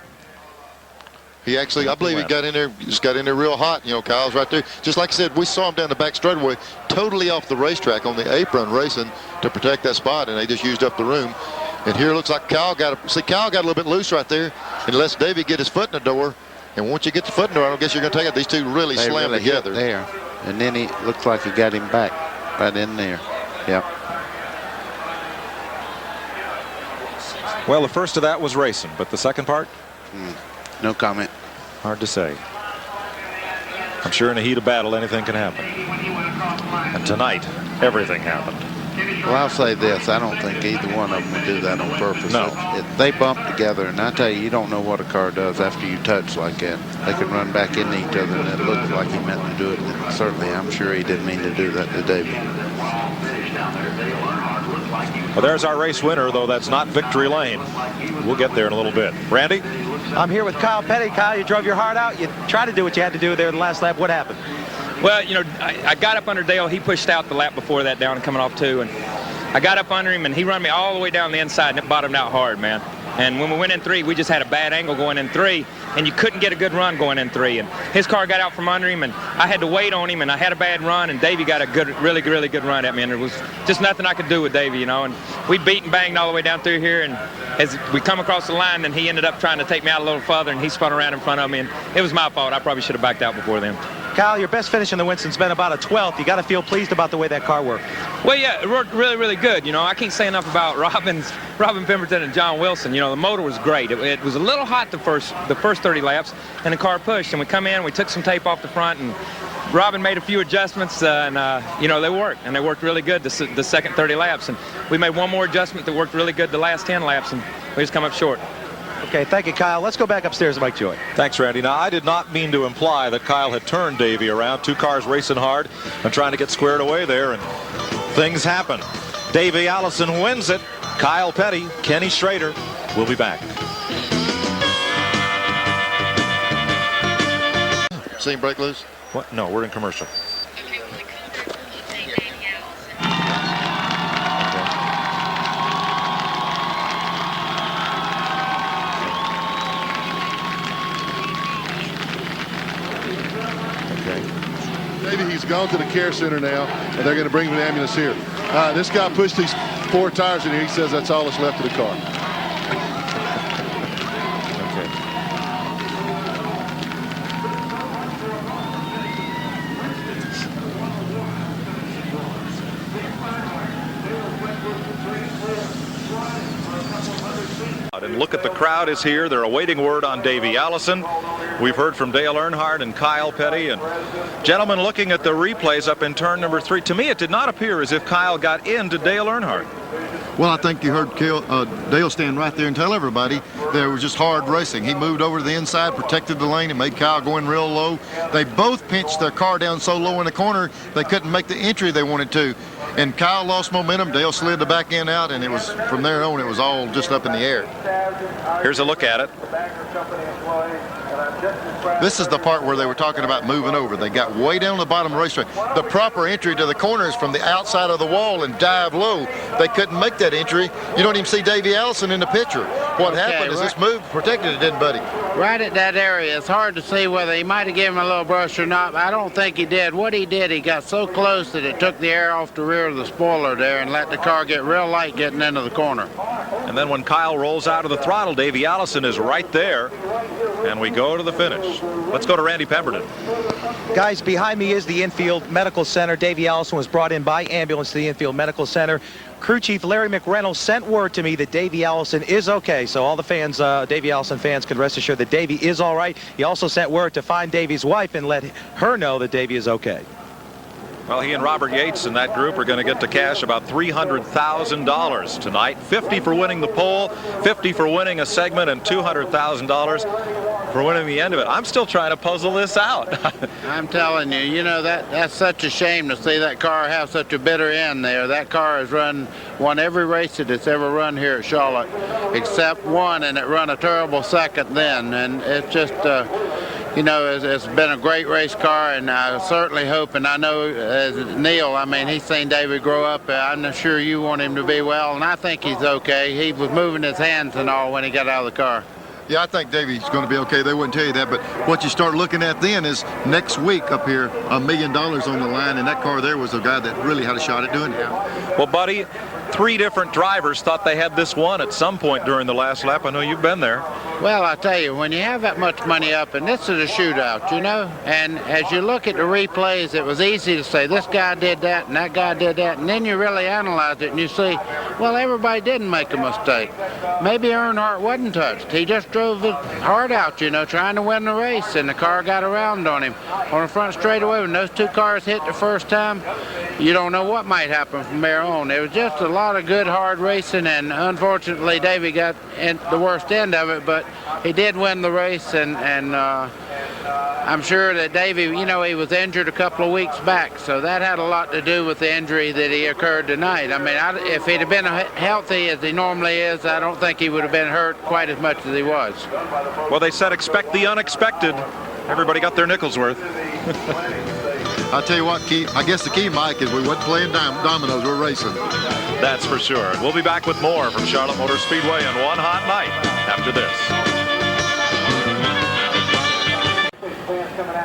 He actually, I believe he got in there, just got in there real hot. You know, Kyle's right there. Just like I said, we saw him down the back straightaway, totally off the racetrack on the apron racing to protect that spot, and they just used up the room. And here it looks like Kyle got a little bit loose right there, and lets Davey get his foot in the door. And once you get the foot in the door, I don't guess you're going to take it. These two really slam together. There, and then he looks like he got him back right in there. Yep. Well, the first of that was racing, but the second part? No comment. Hard to say. I'm sure in the heat of battle, anything can happen. And tonight, everything happened. Well, I'll say this. I don't think either one of them would do that on purpose. No. They bump together, and I tell you, you don't know what a car does after you touch like that. They can run back into each other, and it looks like he meant to do it. And certainly, I'm sure he didn't mean to do that to Davey. Well, there's our race winner, though that's not victory lane. We'll get there in a little bit. Randy? I'm here with Kyle Petty. Kyle, you drove your heart out. You tried to do what you had to do there in the last lap. What happened? Well, you know, I got up under Dale. He pushed out the lap before that down and coming off 2. And I got up under him, and he run me all the way down the inside, and it bottomed out hard, man. And when we went in 3, we just had a bad angle going in 3, and you couldn't get a good run going in 3. And his car got out from under him, and I had to wait on him, and I had a bad run, and Davey got a good, really good run at me, and there was just nothing I could do with Davey, you know. And we beat and banged all the way down through here, and as we come across the line, then he ended up trying to take me out a little further, and he spun around in front of me, and it was my fault. I probably should have backed out before then. Kyle, your best finish in the Winston's been about a 12th. You got to feel pleased about the way that car worked. Well, yeah, it worked really good. You know, I can't say enough about Robin Pemberton and John Wilson. You know, the motor was great. It was a little hot the first 30 laps, and the car pushed. And we come in, we took some tape off the front, and Robin made a few adjustments, and you know, they worked, and they worked really good the second 30 laps. And we made one more adjustment that worked really good the last 10 laps, and we just come up short. Okay, thank you, Kyle. Let's go back upstairs to Mike Joy. Thanks, Randy. Now, I did not mean to imply that Kyle had turned Davey around. 2 cars racing hard and trying to get squared away there, and things happen. Davey Allison wins it. Kyle Petty, Kenny Schrader will be back. Seen brake loose? What? No, we're in commercial. Okay. gone to the care center now, and they're going to bring him an ambulance here. This guy pushed these 4 tires in here. He says that's all that's left of the car. And look at the crowd is here. They're awaiting word on Davey Allison. We've heard from Dale Earnhardt and Kyle Petty. And gentlemen, looking at the replays up in turn number 3, to me it did not appear as if Kyle got into Dale Earnhardt. Well, I think you heard Dale stand right there and tell everybody there was just hard racing. He moved over to the inside, protected the lane, and made Kyle go in real low. They both pinched their car down so low in the corner they couldn't make the entry they wanted to. And Kyle lost momentum. Dale slid the back end out, and it was from there on, it was all just up in the air. Here's a look at it. This is the part where they were talking about moving over. They got way down the bottom of the racetrack. The proper entry to the corner is from the outside of the wall and dive low. They couldn't make that entry. You don't even see Davey Allison in the picture. What happened is this move protected it, didn't Buddy? Right at that area, it's hard to see whether he might have given him a little brush or not. I don't think he did. What he did, he got so close that it took the air off the rear of the spoiler there and let the car get real light getting into the corner. And then when Kyle rolls out of the throttle, Davey Allison is right there. And we go to the finish. Let's go to Randy Pemberton. Guys, behind me is the infield medical center. Davey Allison was brought in by ambulance to the infield medical center. Crew Chief Larry McReynolds sent word to me that Davey Allison is okay. So all the fans, Davey Allison fans, can rest assured that Davey is all right. He also sent word to find Davey's wife and let her know that Davey is okay. Well, he and Robert Yates and that group are going to get to cash about $300,000 tonight. 50 for winning the pole, 50 for winning a segment, and $200,000 for winning the end of it. I'm still trying to puzzle this out. I'm telling you, you know, that's such a shame to see that car have such a bitter end there. That car has won every race that it's ever run here at Charlotte, except one, and it run a terrible second then. And it's just, you know, it's been a great race car, and I certainly hope, and I know Neil, I mean, he's seen David grow up. I'm sure you want him to be well, and I think he's okay. He was moving his hands and all when he got out of the car. Yeah, I think Davey's going to be okay. They wouldn't tell you that, but what you start looking at then is next week up here, $1 million on the line, and that car there was a guy that really had a shot at doing it. Well, buddy, 3 different drivers thought they had this one at some point during the last lap. I know you've been there. Well, I tell you, when you have that much money up, and this is a shootout, you know, and as you look at the replays, it was easy to say this guy did that and that guy did that, and then you really analyze it and you see, well, everybody didn't make a mistake. Maybe Earnhardt wasn't touched. He just drove it hard out, you know, trying to win the race, and the car got around on him on the front straightaway. When those 2 cars hit the first time, you don't know what might happen from there on. It was just a lot of good hard racing, and unfortunately Davey got the worst end of it, but he did win the race, and I'm sure that Davey, you know, he was injured a couple of weeks back, so that had a lot to do with the injury that he occurred tonight. I mean, if he'd have been healthy as he normally is, I don't think he would have been hurt quite as much as he was. Well, they said expect the unexpected. Everybody got their nickel's worth. I'll tell you what, I guess the key, Mike, is we wasn't playing dominoes, we're racing. That's for sure. We'll be back with more from Charlotte Motor Speedway on one hot night after this.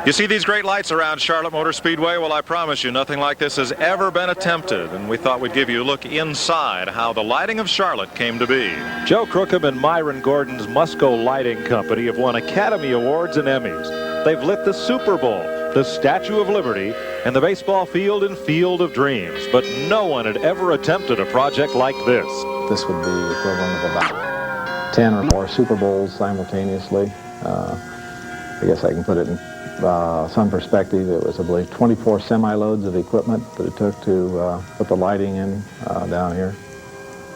You see these great lights around Charlotte Motor Speedway? Well, I promise you, nothing like this has ever been attempted, and we thought we'd give you a look inside how the lighting of Charlotte came to be. Joe Crookham and Myron Gordon's Musco Lighting Company have won Academy Awards and Emmys. They've lit the Super Bowl, the Statue of Liberty, and the baseball field and Field of Dreams, but no one had ever attempted a project like this. This would be the equivalent of about 10 or more Super Bowls simultaneously. I guess I can put it in some perspective. It was, I believe, 24 semi-loads of equipment that it took to put the lighting in down here.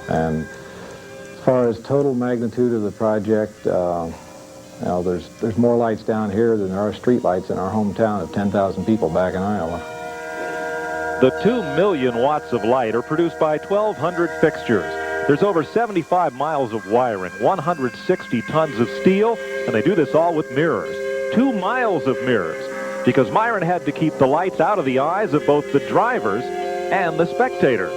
And as far as total magnitude of the project, you know, there's more lights down here than there are street lights in our hometown of 10,000 people back in Iowa. The 2 million watts of light are produced by 1,200 fixtures. There's over 75 miles of wiring, 160 tons of steel, and they do this all with mirrors. 2 miles of mirrors, because Myron had to keep the lights out of the eyes of both the drivers and the spectators.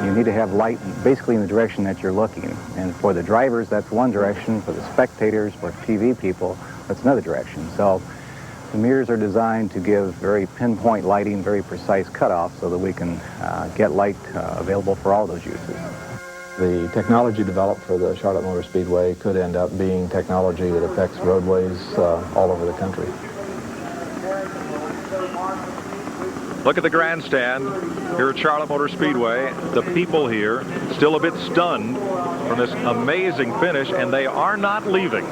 You need to have light basically in the direction that you're looking. And for the drivers, that's one direction. For the spectators, for TV people, that's another direction. So The mirrors are designed to give very pinpoint lighting, very precise cutoff so that we can get light available for all those uses. The technology developed for the Charlotte Motor Speedway could end up being technology that affects roadways all over the country. Look at the grandstand here at Charlotte Motor Speedway. The people here still a bit stunned from this amazing finish, and they are not leaving.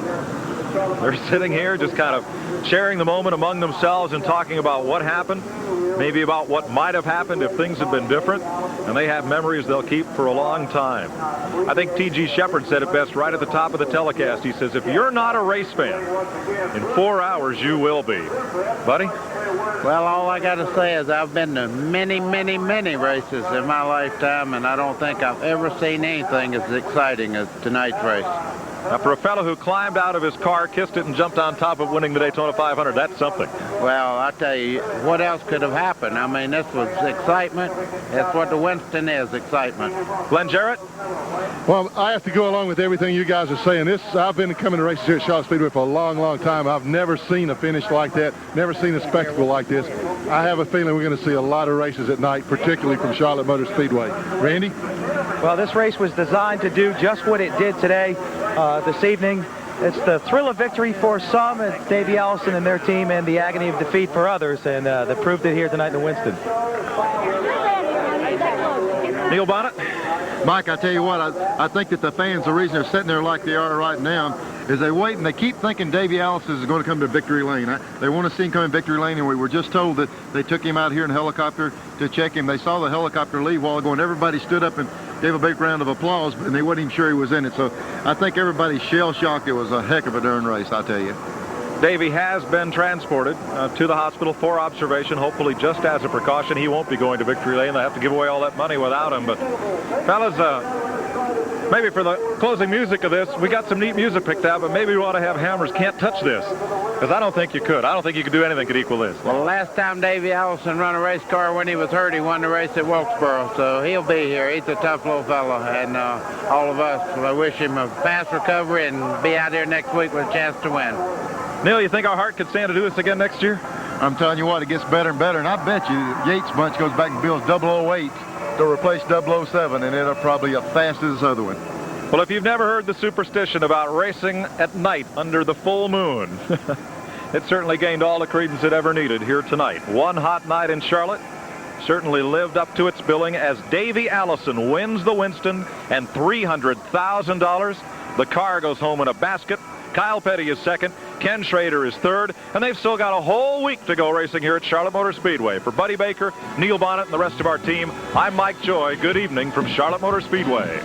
They're sitting here just kind of sharing the moment among themselves and talking about what happened, maybe about what might have happened if things had been different, and they have memories they'll keep for a long time. I think T.G. Shepard said it best right at the top of the telecast. He says, if you're not a race fan, in 4 hours you will be. Buddy? Well, all I got to say is I've been to many, many, many races in my lifetime, and I don't think I've ever seen anything as exciting as tonight's race. Now, for a fellow who climbed out of his car, kissed it, and jumped on top of winning the Daytona 500, that's something. Well, I tell you, what else could have happened? I mean, this was excitement. That's what the Winston is, excitement. Glenn Jarrett? Well, I have to go along with everything you guys are saying. I've been coming to races here at Charlotte Speedway for a long, long time. I've never seen a finish like that, never seen a spectacle like this. I have a feeling we're going to see a lot of races at night, particularly from Charlotte Motor Speedway. Randy? Well, this race was designed to do just what it did today, this evening. It's the thrill of victory for some, it's Davey Allison and their team, and the agony of defeat for others, and they proved it here tonight in Winston. Neil Bonnet? Mike, I tell you what, I think that the fans, the reason they're sitting there like they are right now is they wait and they keep thinking Davey Allison is going to come to victory lane. They want to see him come in victory lane, and we were just told that they took him out here in a helicopter to check him. They saw the helicopter leave a while ago, and everybody stood up and gave a big round of applause, and they wasn't even sure he was in it. So I think everybody's shell-shocked. It was a heck of a darn race, I tell you. Davey has been transported to the hospital for observation, hopefully just as a precaution. He won't be going to victory lane. They'll have to give away all that money without him. But, fellas, maybe for the closing music of this, we got some neat music picked out, but maybe we ought to have Hammers Can't Touch This, because I don't think you could. I don't think you could do anything could equal this. Well, the last time Davey Allison run a race car when he was hurt, he won the race at Wilkesboro, so he'll be here. He's a tough little fella, and all of us, I wish him a fast recovery and be out here next week with a chance to win. Neil, you think our heart could stand to do this again next year? I'm telling you what, it gets better and better, and I bet you Yates bunch goes back and builds 008 to replace 007, and it'll probably as fast as this other one. Well, if you've never heard the superstition about racing at night under the full moon, it certainly gained all the credence it ever needed here tonight. One hot night in Charlotte certainly lived up to its billing as Davey Allison wins the Winston and $300,000. The car goes home in a basket. Kyle Petty is second, Ken Schrader is third, and they've still got a whole week to go racing here at Charlotte Motor Speedway. For Buddy Baker, Neil Bonnet, and the rest of our team, I'm Mike Joy. Good evening from Charlotte Motor Speedway.